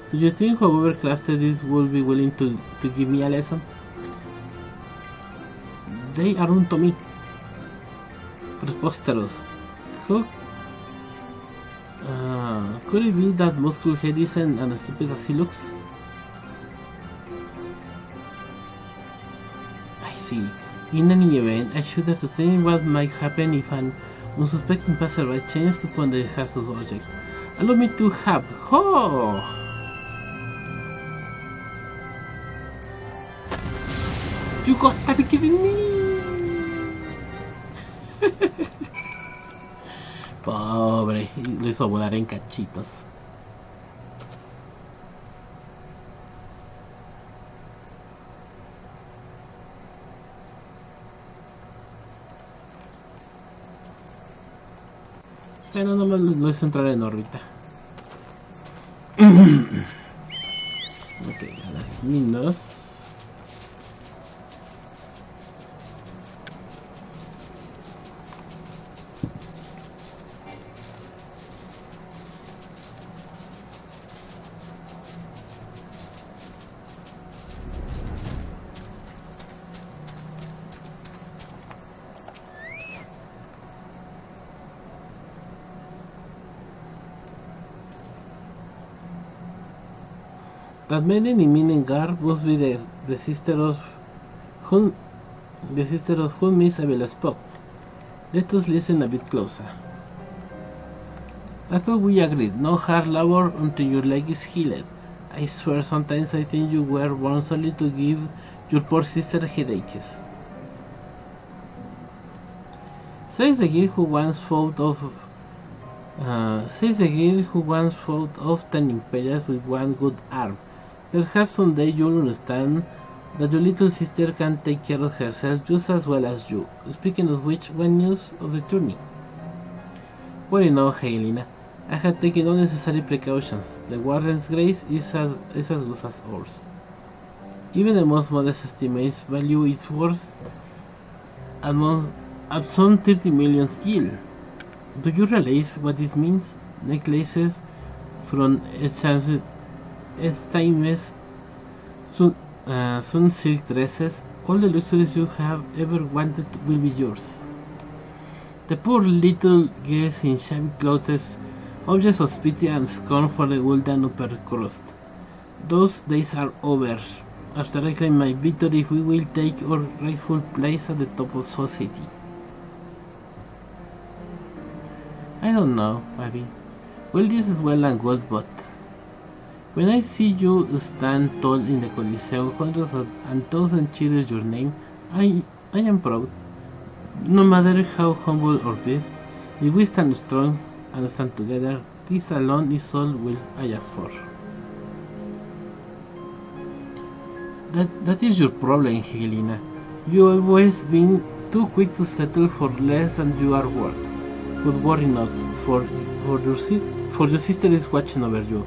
Do you think whoever crafted this will be willing to give me a lesson? They aren't to me. Preposterous. Could it be that muscle head isn't as stupid as he looks? I see. In any event, I shudder to think what might happen if an unsuspecting passerby chanced upon the hazardous object. Allow me to have. Oh! You gotta be kidding me! Pobre, lo hizo volar en cachitos. Pero no me lo hizo entrar en órbita. Ok, a las minas. That man in Minengar must be the sister of whom Miss Abela spoke. Let us listen a bit closer. That's what we agreed. No hard labor until your leg is healed. I swear sometimes I think you were born solely to give your poor sister headaches. Says the girl who once fought off 10 imperials with one good arm. Perhaps someday you'll understand that your little sister can take care of herself just as well as you. Speaking of which, what news of the journey? Well, you know, Helena, I have taken all necessary precautions. The Warden's grace is as good as ours. Even the most modest estimates value its worth at some 30 million gil. Do you realize what this means? Necklaces from Estimes, sun silk dresses, all the luxuries you have ever wanted will be yours. The poor little girls in shabby clothes, objects of pity and scorn for the golden upper crust. Those days are over. After I claim my victory, we will take our rightful place at the top of society. I don't know, Abby. Well, this is well and good, but when I see you stand tall in the Coliseum, hundreds and thousands cheer your name, I am proud. No matter how humble or big, if we stand strong and stand together, this alone is all I ask for. That is your problem, Helena. You always been too quick to settle for less than you are worth. But worry not, for your sister is watching over you.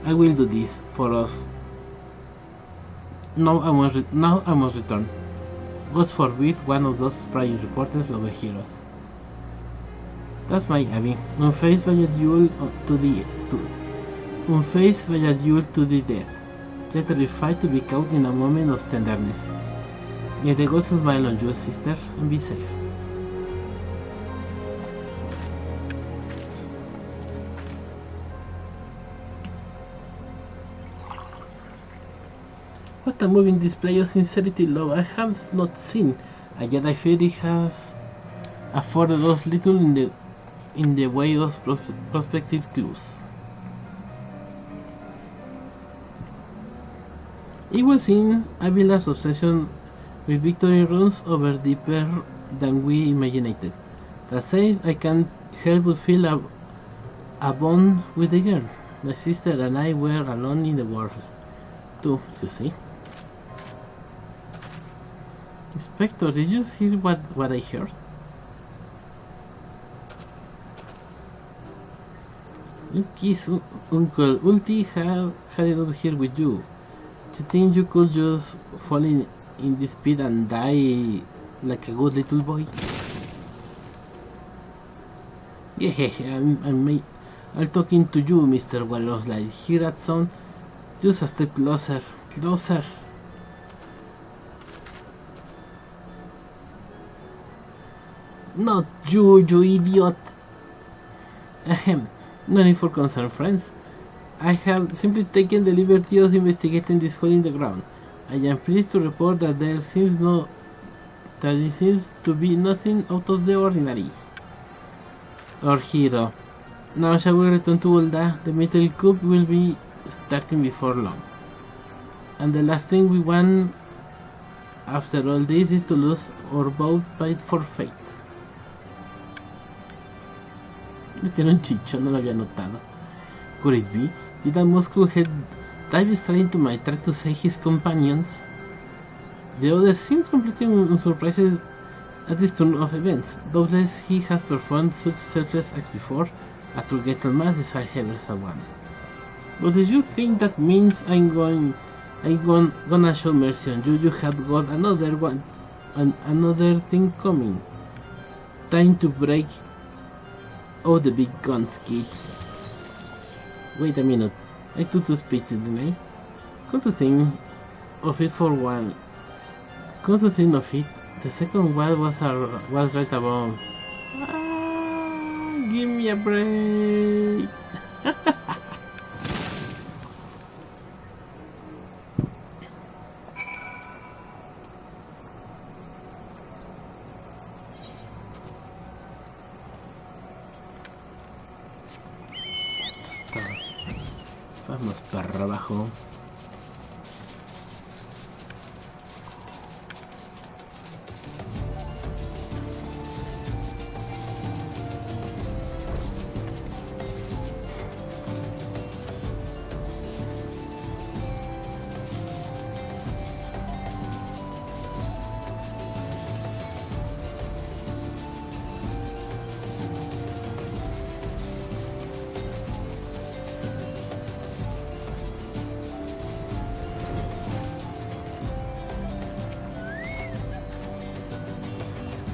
I will do this for us. Now I must return. God forbid one of those prying reporters will overhear us. That's my Abby. Unfazed by a duel to the death. Yet terrified to be caught in a moment of tenderness. May the gods smile on you, sister, and be safe. What a moving display of sincerity, love I have not seen, and yet I fear it has afforded us little in the way of prospective clues. It was in Avila's obsession with victory runs over deeper than we imagined. That said, I can't help but feel a bond with the girl. My sister and I were alone in the world, too, you see. Inspector, did you hear what I heard? You kiss Uncle Ulti had it over here with you. Do you think you could just fall in this pit and die like a good little boy? Yeah, I'm talking to you, Mr. Walrus. Like, hear that sound? Just a step closer, closer. Not you, you idiot! Ahem, no need for concern, friends. I have simply taken the liberty of investigating this hole in the ground. I am pleased to report that there seems That seems to be nothing out of the ordinary. Our hero. Now shall we return to Ulda? The Metal Cube will be starting before long. And the last thing we want after all this is to lose or both fight for fate. Me tiene un chicho, no lo había notado. Could it be? Did that muscle head dive straight into my track to save his companions? The other seems completely unsurprised at this turn of events. Doubtless he has performed such selfless acts before, a true gentleman as I ever saw one. But do you think that means I'm gonna show mercy on you? You have got another thing coming. Time to break all the big guns, kid. Wait a minute, I took two speeches, didn't I? Come to think of it, the second one was right above. Give me a break. Vamos para abajo.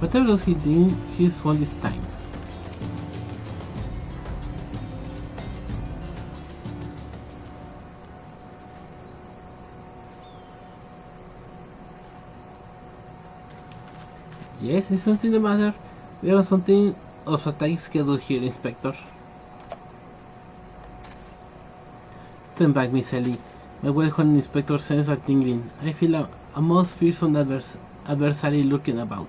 Whatever else he did, he's found this time. Yes, is something the matter? We have something of a tight schedule here, Inspector. Stand back, Miss Ellie. My well-honed Inspector sense a tingling. I feel a most fearsome adversary lurking about.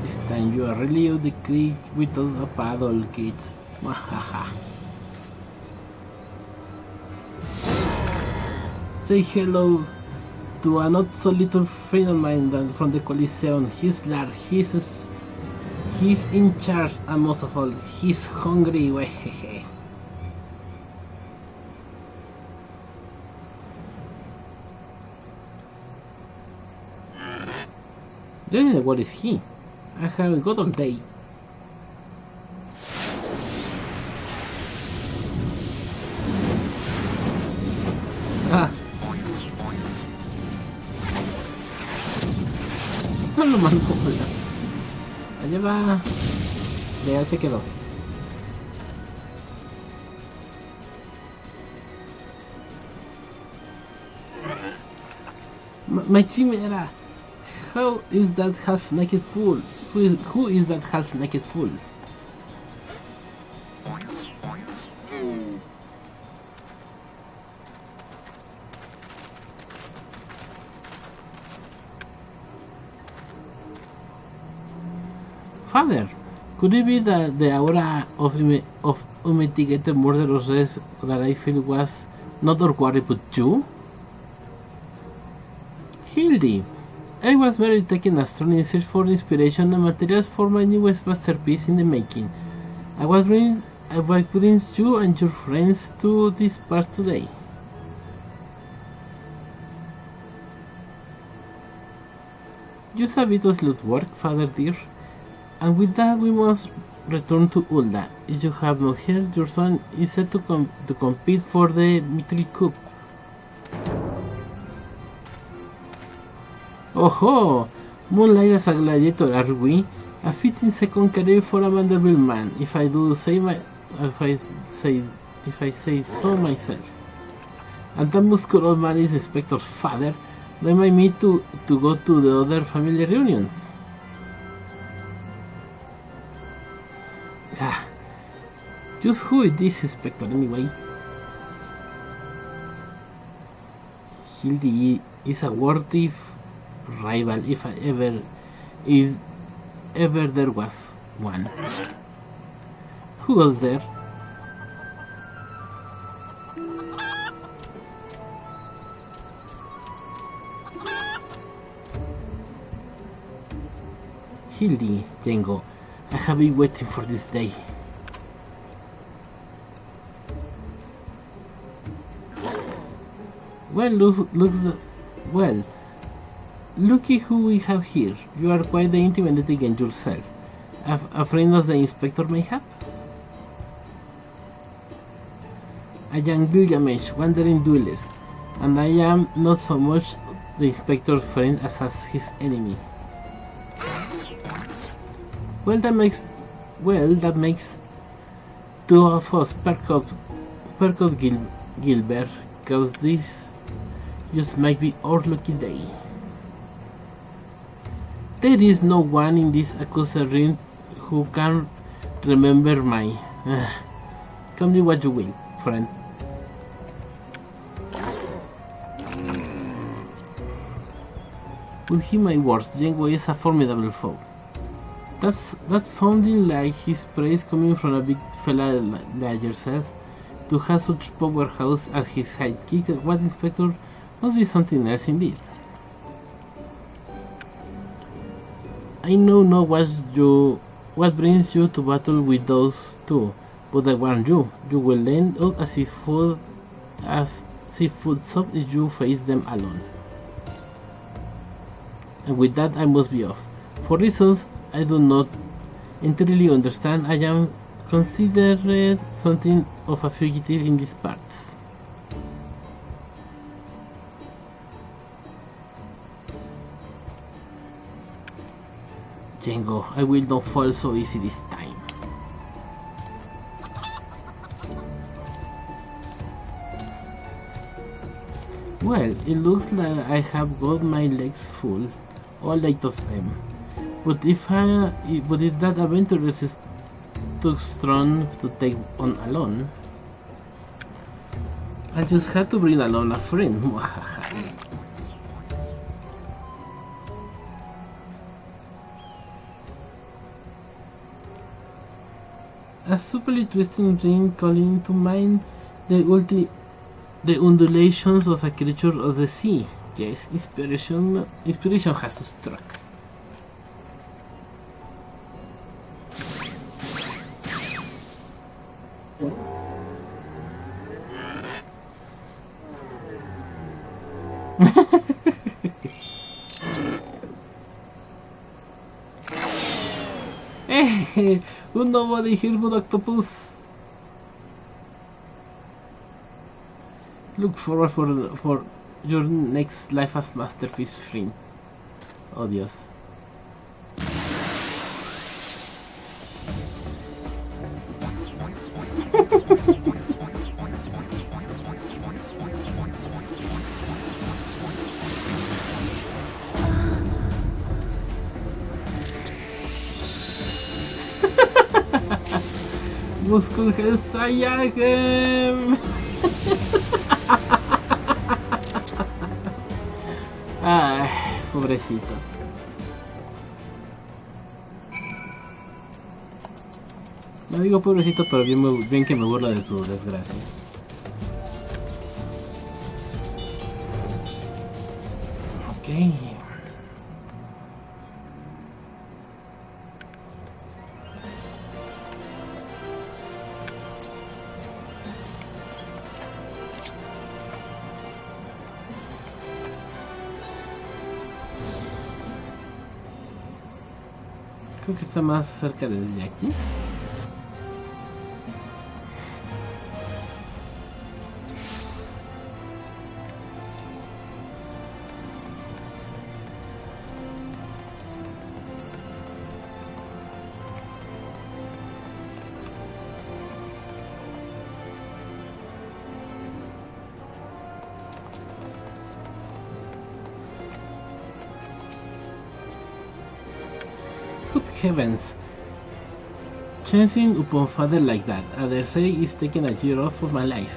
This time you are really out the creek without a paddle, kids. Say hello to a not so little friend of mine from the Coliseum. He's large, he's in charge, and most of all, he's hungry. Wehehe. Then what is he? I haven't got all day. Ah. No lo mando. Allá va. Ya se quedó. My chimera. How is that half-naked fool? Who is that half-naked fool? Father, could it be that the aura of unmitigated murderous that I feel was not our quarry but you? Hildy! I was very taken astray in search for inspiration and materials for my newest masterpiece in the making. I was bringing you and your friends to this part today. Just a bit of slow work, Father dear, and with that we must return to Ulda. If you have not heard, your son is set to compete for the Metal Cube. Oh, moonlight as a gladiator, are we? A fitting second career for a Vanderbilt man, if I say so myself. And that muscular man is Inspector's father. They might meet to go to the other family reunions. Ah, just who is this inspector anyway? Hildy is a worthy rival if ever there was one. Who was there? Hildy, Django, I have been waiting for this day. Well, looky who we have here. You are quite the intimidating yourself. A friend of the inspector mayhap? I am Gilgamesh, wandering duelist, and I am not so much the inspector's friend as his enemy. Well, that makes two of us. Perk up, Gilbert, cause this just might be our lucky day. There is no one in this accuser ring who can remember my. Tell me what you will, friend. With him my words, Django is a formidable foe. That's sounding like his praise coming from a big fella like yourself. To have such powerhouse as his sidekick, what inspector must be something else indeed. I know not what brings you to battle with those two, but I warn you, you will end up as seafood soup if you face them alone. And with that I must be off. For reasons I do not entirely understand, I am considered something of a fugitive in these parts. Django, I will not fall so easy this time. Well, it looks like I have got my legs full, all 8 of them. But if that adventurous is too strong to take on alone, I just had to bring along a friend. A superly twisting dream calling to mind the undulations of a creature of the sea. Yes, inspiration has struck. Nobody here but octopus. Look forward for your next life as masterpiece, friend. Oh Dios. Muscle Sayagem. Ay, pobrecito. No digo pobrecito, pero bien que me burla de su desgracia. Ok. Creo que está más cerca desde aquí. Heavens! Chancing upon father like that, I dare say, is taking a year off of my life.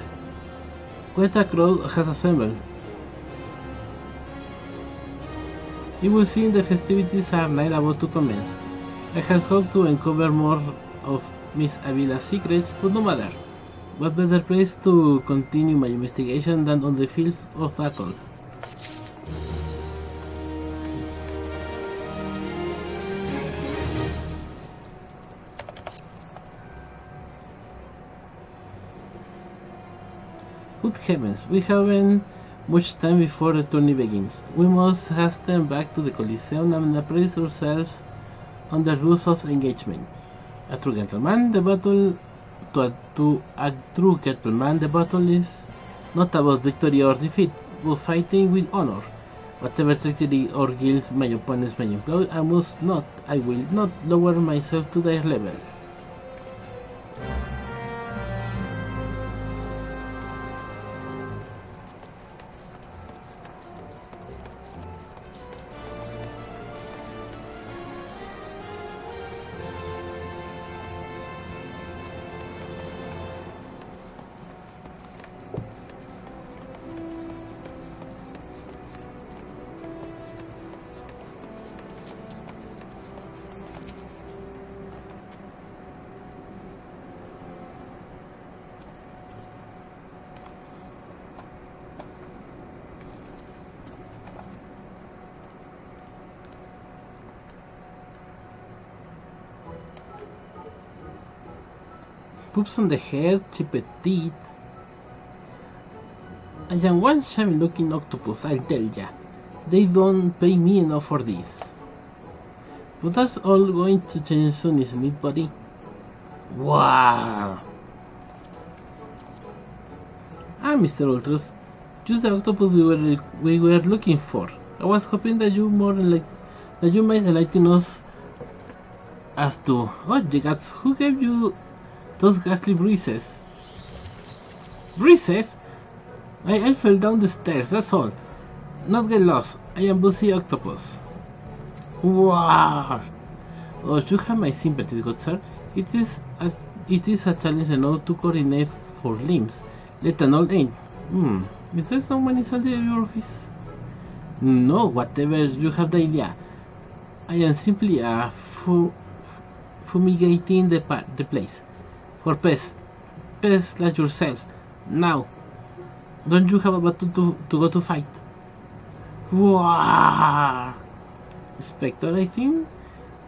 Quite a crowd has assembled. It will seem the festivities are now about to commence. I had hoped to uncover more of Miss Avila's secrets, but no matter. What better place to continue my investigation than on the fields of battle? Good heavens, we haven't much time before the tourney begins. We must hasten back to the Coliseum and appraise ourselves on the rules of engagement. A true gentleman, the battle to a true gentleman, the battle is not about victory or defeat, but fighting with honor. Whatever trickery or guilt my opponents may employ, I will not lower myself to their level. Poops on the head, chipped teeth. I am one shabby looking octopus, I'll tell ya. They don't pay me enough for this. But that's all going to change soon, isn't it, buddy? Wow! Ah, Mr. Ultros, just the octopus we were looking for. I was hoping that you might enlighten us as to, oh, the gods, who gave you those ghastly breezes? Breezes? I fell down the stairs, that's all. Not get lost, I am Busy Octopus. Wow! Oh, you have my sympathies, good sir. It is a challenge enough to coordinate 4 limbs, let alone 8. Is there someone inside your office? No, whatever you have the idea. I am simply fumigating the place. For pests like yourself. Now, don't you have a battle to go to fight? Wow! Spectre, I think?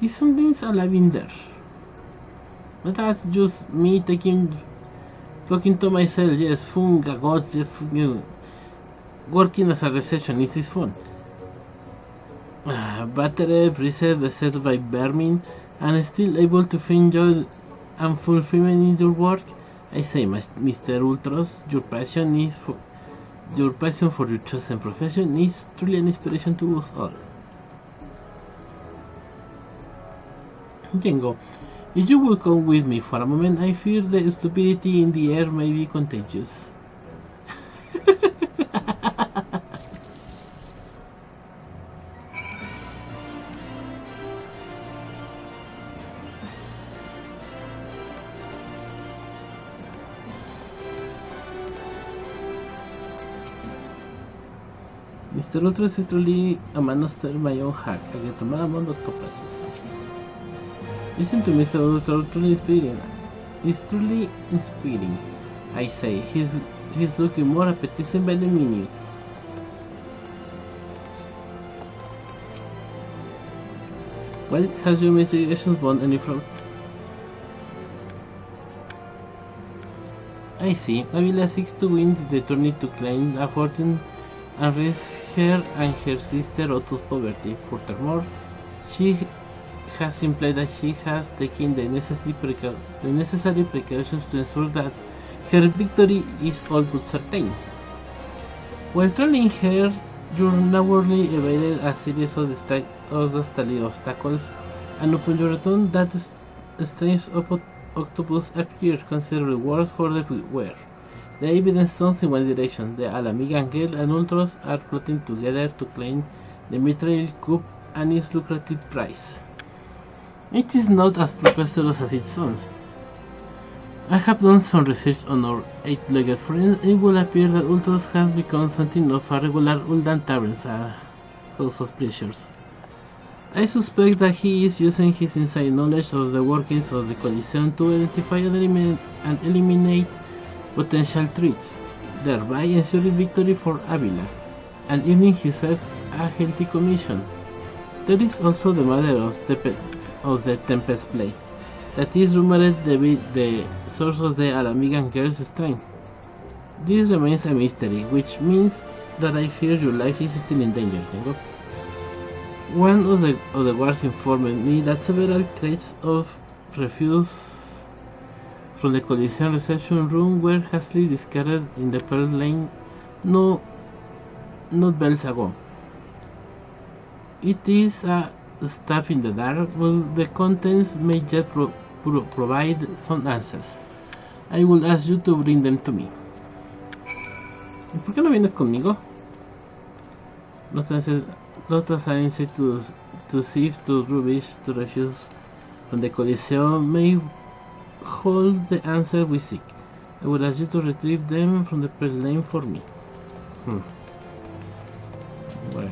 Is something alive in there. But that's just me talking to myself. Yes, funga gods, working as a receptionist is fun. Battery, reset, beset by vermin, and still able to find joy and fulfillment in your work. I say, Mr. Ultros, your passion for your chosen profession is truly an inspiration to us all. Django, if you will come with me for a moment, I fear the stupidity in the air may be contagious. Mr. Ultros is truly a man after my own heart. I get a man among octopuses. Listen to Mr. Ultros, truly inspiring. He's truly inspiring. I say, he's looking more appetizing by the minute. Well, has your investigations borne any fruit? I see. Avila seeks to win the tourney to claim a fortune and raise her and her sister out of poverty. Furthermore, she has implied that she has taken the necessary precautions to ensure that her victory is all but certain. While trailing her, you narrowly evaded a series of dastardly obstacles, and upon your return, that strange octopus appeared, considered reward for the wear. The evidence turns in one direction. The Alami Gangel and Ultros are plotting together to claim the Mithril Cup and its lucrative prize. It is not as preposterous as it sounds. I have done some research on our eight-legged friend. It will appear that Ultos has become something of a regular Uldan Tavern's house of pleasures. I suspect that he is using his inside knowledge of the workings of the coalition to identify and eliminate potential threats, thereby ensuring victory for Avila, and earning himself a healthy commission. There is also the matter of the Tempest Blade, that is rumored to be the source of the Alamigan girl's strength. This remains a mystery, which means that I fear your life is still in danger, Tengo. One of the guards informed me that several crates of refuse from the Coliseum reception room were hastily discarded in the Pearl Lane not bells ago. It is a stab in the dark, but the contents may yet provide some answers. I will ask you to bring them to me. ¿Por qué no vienes conmigo? Not assigned to sift to rubbish to refuse from the Coliseum may hold the answer we seek. I would ask you to retrieve them from the Pearl Lane for me. Bueno.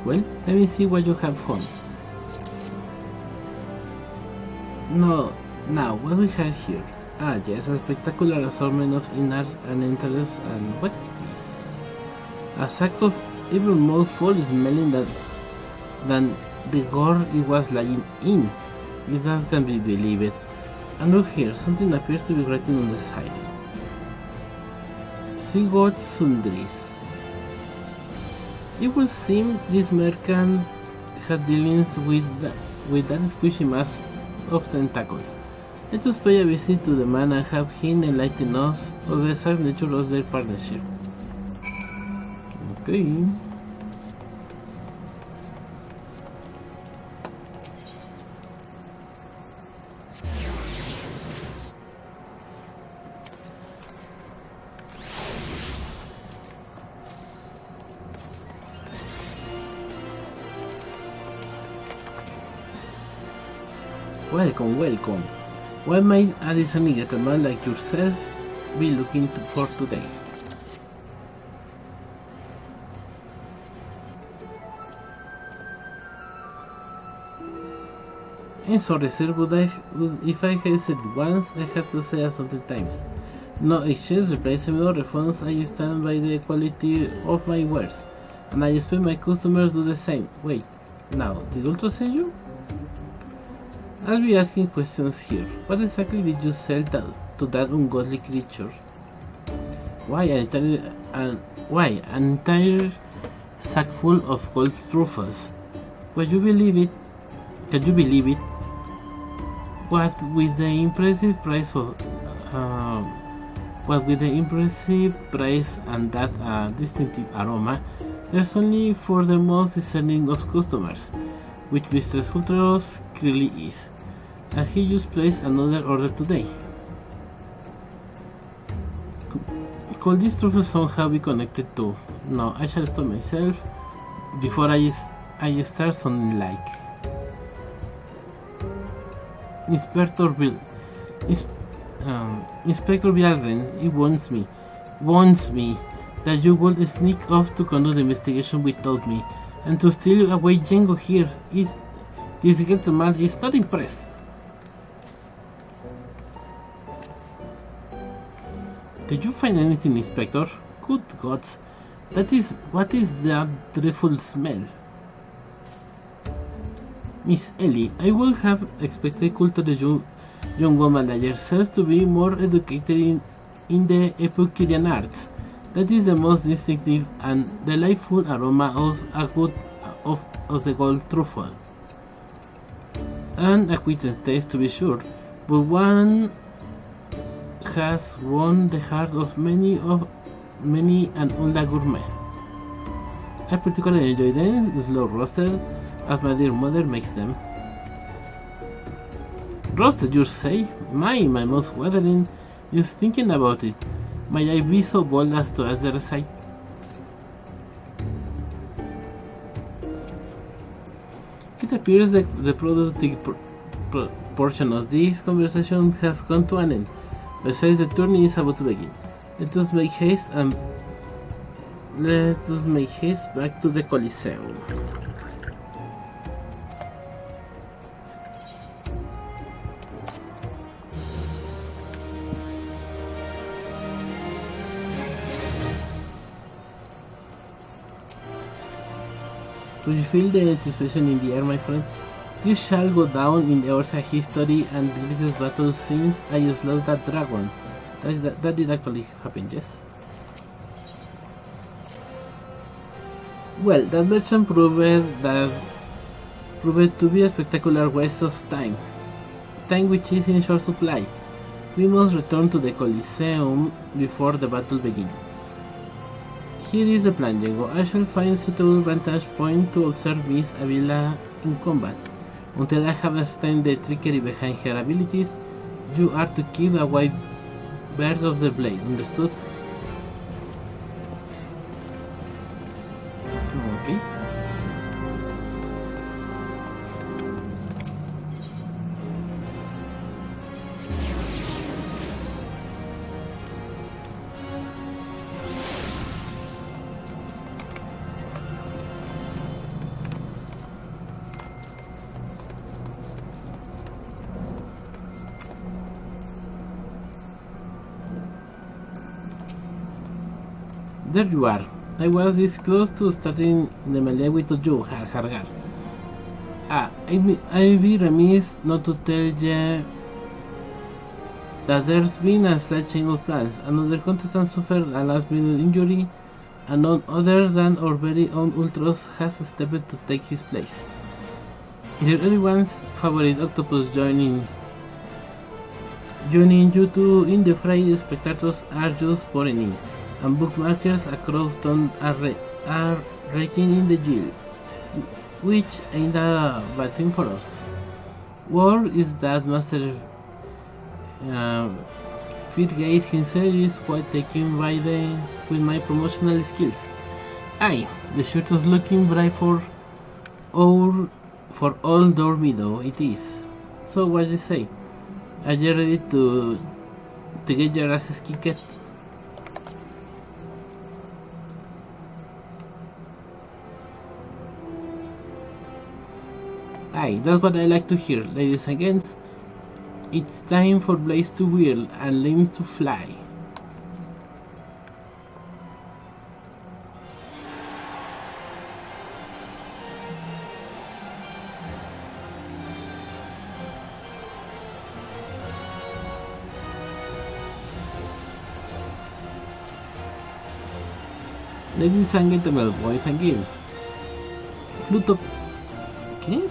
Well, let me see what you have found. No, now what we have here? Ah, yes, a spectacular assortment of innards and entrails, and what is this? A sack of even more foul smelling than the gore it was lying in. If that can be believed. And look here, something appears to be written on the side. Sigurd Sundris. It would seem this merchant had dealings with that squishy mass of tentacles. Let us pay a visit to the man and have him enlighten us of the exact nature of their partnership. Okay. Welcome, welcome. What might a decent gentleman like yourself be looking for today? I'm sorry, sir, but if I had said once, I have to say a hundred times. No exchange replaceable refunds. I stand by the quality of my wares, and I expect my customers do the same. Wait, now, did Ultra send you? I'll be asking questions here. What exactly did you sell to that ungodly creature? Why an entire sack full of gold truffles? Can you believe it? What with the impressive price and that distinctive aroma, there's only for the most discerning of customers, which Mr. Sultros clearly is. And he just placed another order today. Could this truth somehow be connected to? No, I shall stop myself before I start sounding like Inspector Bill. Inspector Bjallgren, he warns me that you would sneak off to conduct the investigation without me, and to steal away Django here. This gentleman is not impressed. Did you find anything, Inspector? Good gods, what is that dreadful smell? Miss Ellie, I would have expected cultured young woman like yourself to be more educated in the Epicurean arts. That is the most distinctive and delightful aroma of the gold truffle. An acquaintance taste, to be sure, but one has won the heart of many an Ula gourmet. I particularly enjoy them slow roasted, as my dear mother makes them. Roasted, you say? My mouth watering just thinking about it. May I be so bold as to ask the receipt? It appears that the productive portion of this conversation has come to an end. Besides, the tourney is about to begin. Let us make haste back to the Coliseum. Do you feel the anticipation in the air, my friend? This shall go down in our history and the greatest battle since I slew that dragon. That did actually happen, yes? Well, that merchant proved to be a spectacular waste of time which is in short supply. We must return to the Coliseum before the battle begins. Here is the plan, Django. I shall find a suitable vantage point to observe Miss Avila in combat. Until I have understood the trickery behind her abilities, you are to keep a wide berth of the blade, understood? Okay. There you are. I was this close to starting the melee with you, Hargar. I'd be remiss not to tell you that there's been a slight change of plans. Another contestant suffered a last-minute injury, and none other than our very own Ultros has stepped to take his place. Dear everyone's favorite octopus joining you two in the fray, spectators are just pouring in, and bookmakers across town are raking in the yield, which ain't a bad thing for us. Word is that Master Firgaze himself is quite taken with my promotional skills. Aye, the shirt is looking bright for old Dormido, it is. So what do you say? Are you ready to get your asses kicked? Aye, that's what I like to hear, ladies and gents. It's time for blades to whirl and limbs to fly. Ladies and gentlemen, boys and girls,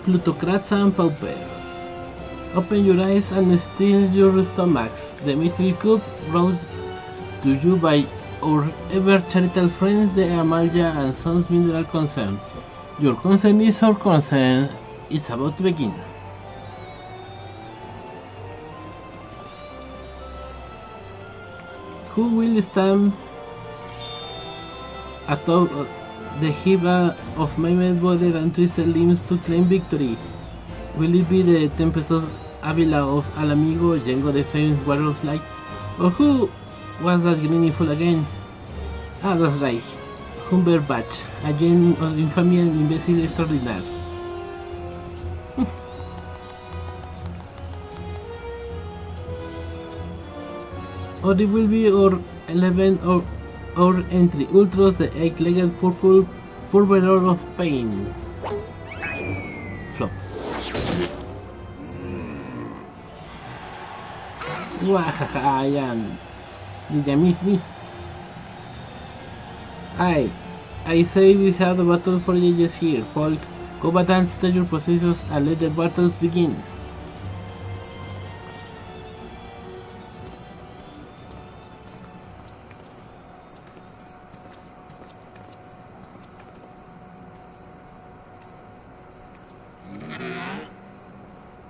plutocrats and paupers, open your eyes and still your stomachs. The mystery cup brought to you by our ever charitable friends, the Amalia and Sons Mineral Concern. Your concern is our concern. It's about to begin. Who will stand atop the heap of maimed body and twisted limbs to claim victory. Will it be the Tempestos Avila of Alamigo, Yengo the famed Warrior of Light? Or who was that greeny fool again? Ah, that's right. Humberbatch, a gen of infamy and imbecile extraordinaire. Or it will be our 11th or entry, Ultros, the 8-legged purple purveyor of pain. Flop. Wahaha, did you miss me? I say we have the battle for ages here, folks. Combatants, take your positions and let the battles begin.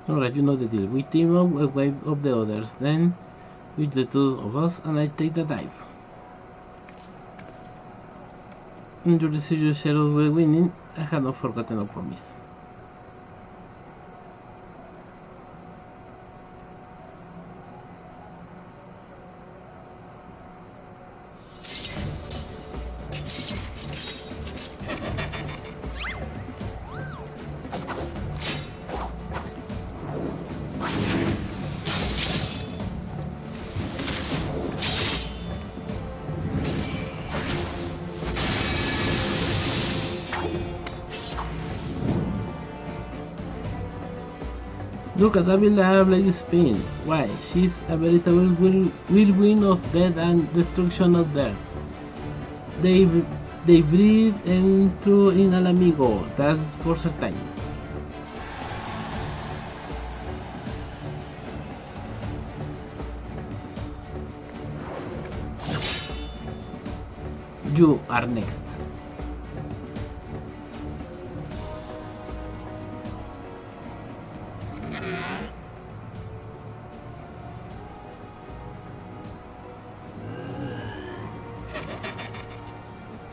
Alright, you know the deal. We team up a wave of the others, then with the two of us, and I take the dive. And you receive your share of winning. I have not forgotten a promise. Look at Avila Blade Spin. Why, she's a veritable whirlwind of death and destruction out there. They breathe and through in Alamigo, that's for certain. You are next.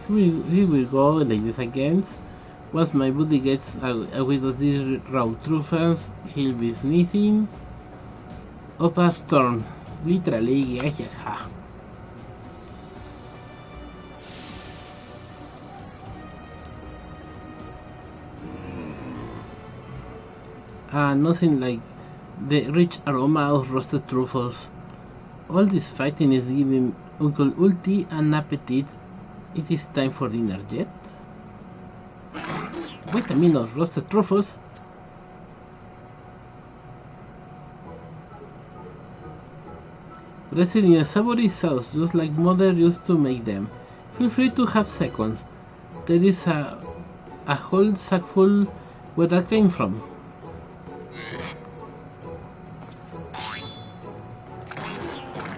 Here we go, like this again. Once my body gets away with these raw truffles, he'll be sneezing up a storm. Literally, yahaha. Nothing like the rich aroma of roasted truffles. All this fighting is giving Uncle Ulti an appetite. It is time for dinner yet? Wait a minute, roasted truffles? Dressed in a savory sauce, just like mother used to make them. Feel free to have seconds. There is a whole sack full where that came from.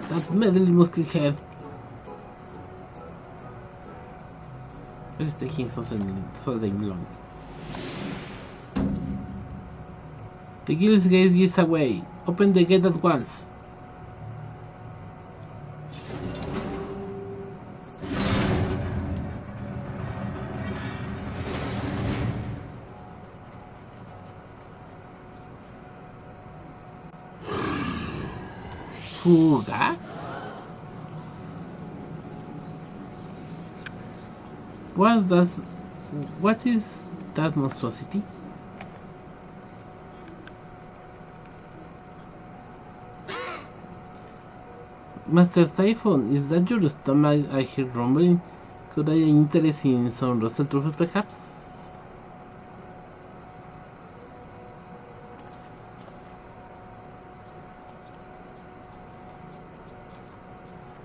That meddling muscle head. It's taking so damn long. The guild's gate is away. Open the gate at once. Fuga? What is that monstrosity? Master Typhon, is that your stomach I hear rumbling? Could I be interested in some roasted truffles perhaps?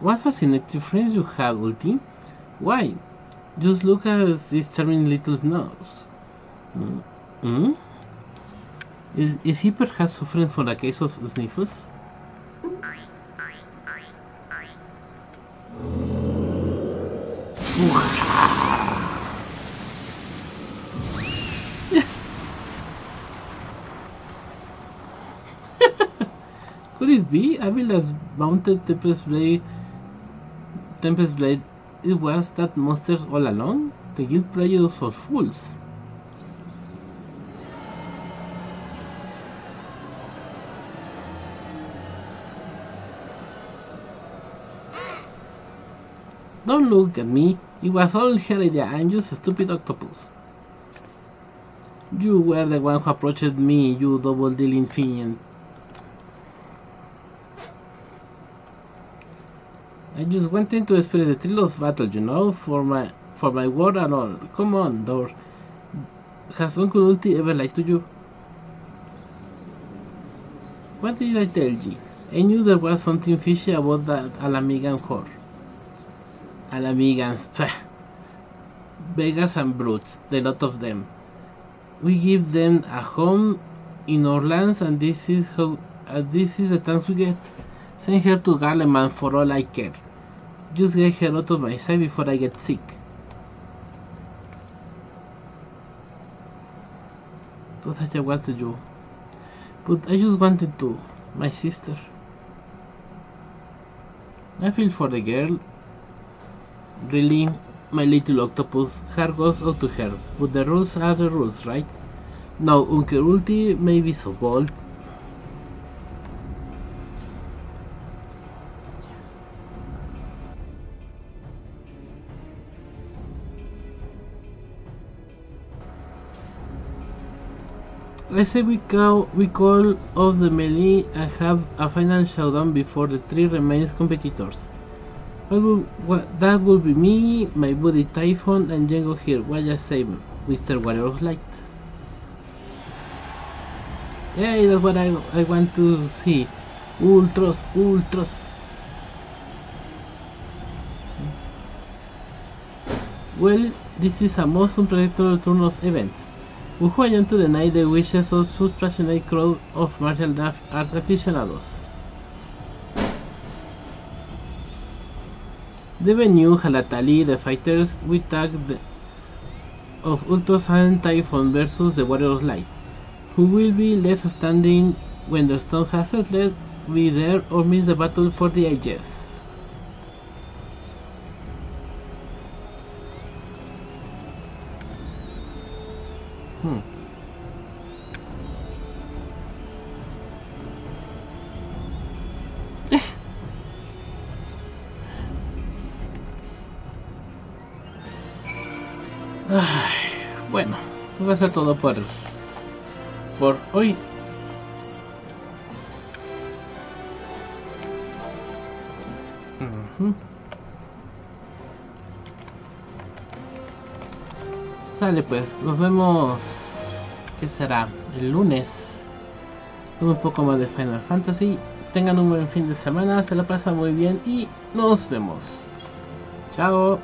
What fascinating friends you have, Ulti. Why? Just look at this charming little nose. Is he perhaps suffering from a case of sniffles? Could it be Avila's mounted Tempest Blade it was that monsters all along? The guild players for fools. Don't look at me. It was all her idea. I'm just a stupid octopus. You were the one who approached me, you double-dealing fiend. I just went into a spirit the thrill of battle, you know, for my word and all. Come on, Dor. Has Uncle Ulti ever lied to you? What did I tell you? I knew there was something fishy about that Alamigan whore. Alamigans, beggars and brutes, the lot of them. We give them a home in our lands, and this is the thanks we get. Send her to Garleman for all I care. Just get her out of my sight before I get sick. But I wanted you. But I just wanted to, my sister. I feel for the girl. Really, my little octopus, heart goes out to her, but the rules are the rules, right? Now, Uncle Ulti may be so bold. I say we call off the melee and have a final showdown before the three remaining competitors. That will be me, my buddy Typhon, and Django here. What you say, Mr. Warrior of Light? Yeah, that's what I want to see. Ultros. Well, this is a most unpredictable turn of events. We want to deny the wishes of such passionate crowd of martial arts aficionados. The venue Halatali, the fighters we tagged of Ultros and Typhon versus the Warrior of Light. Who will be left standing when the storm has settled, be there or miss the battle for the ages. Bueno, eso va a ser todo por hoy. Sale pues, nos vemos, ¿qué será? El lunes con un poco más de Final Fantasy. Tengan un buen fin de semana, se la pasan muy bien y nos vemos. Chao.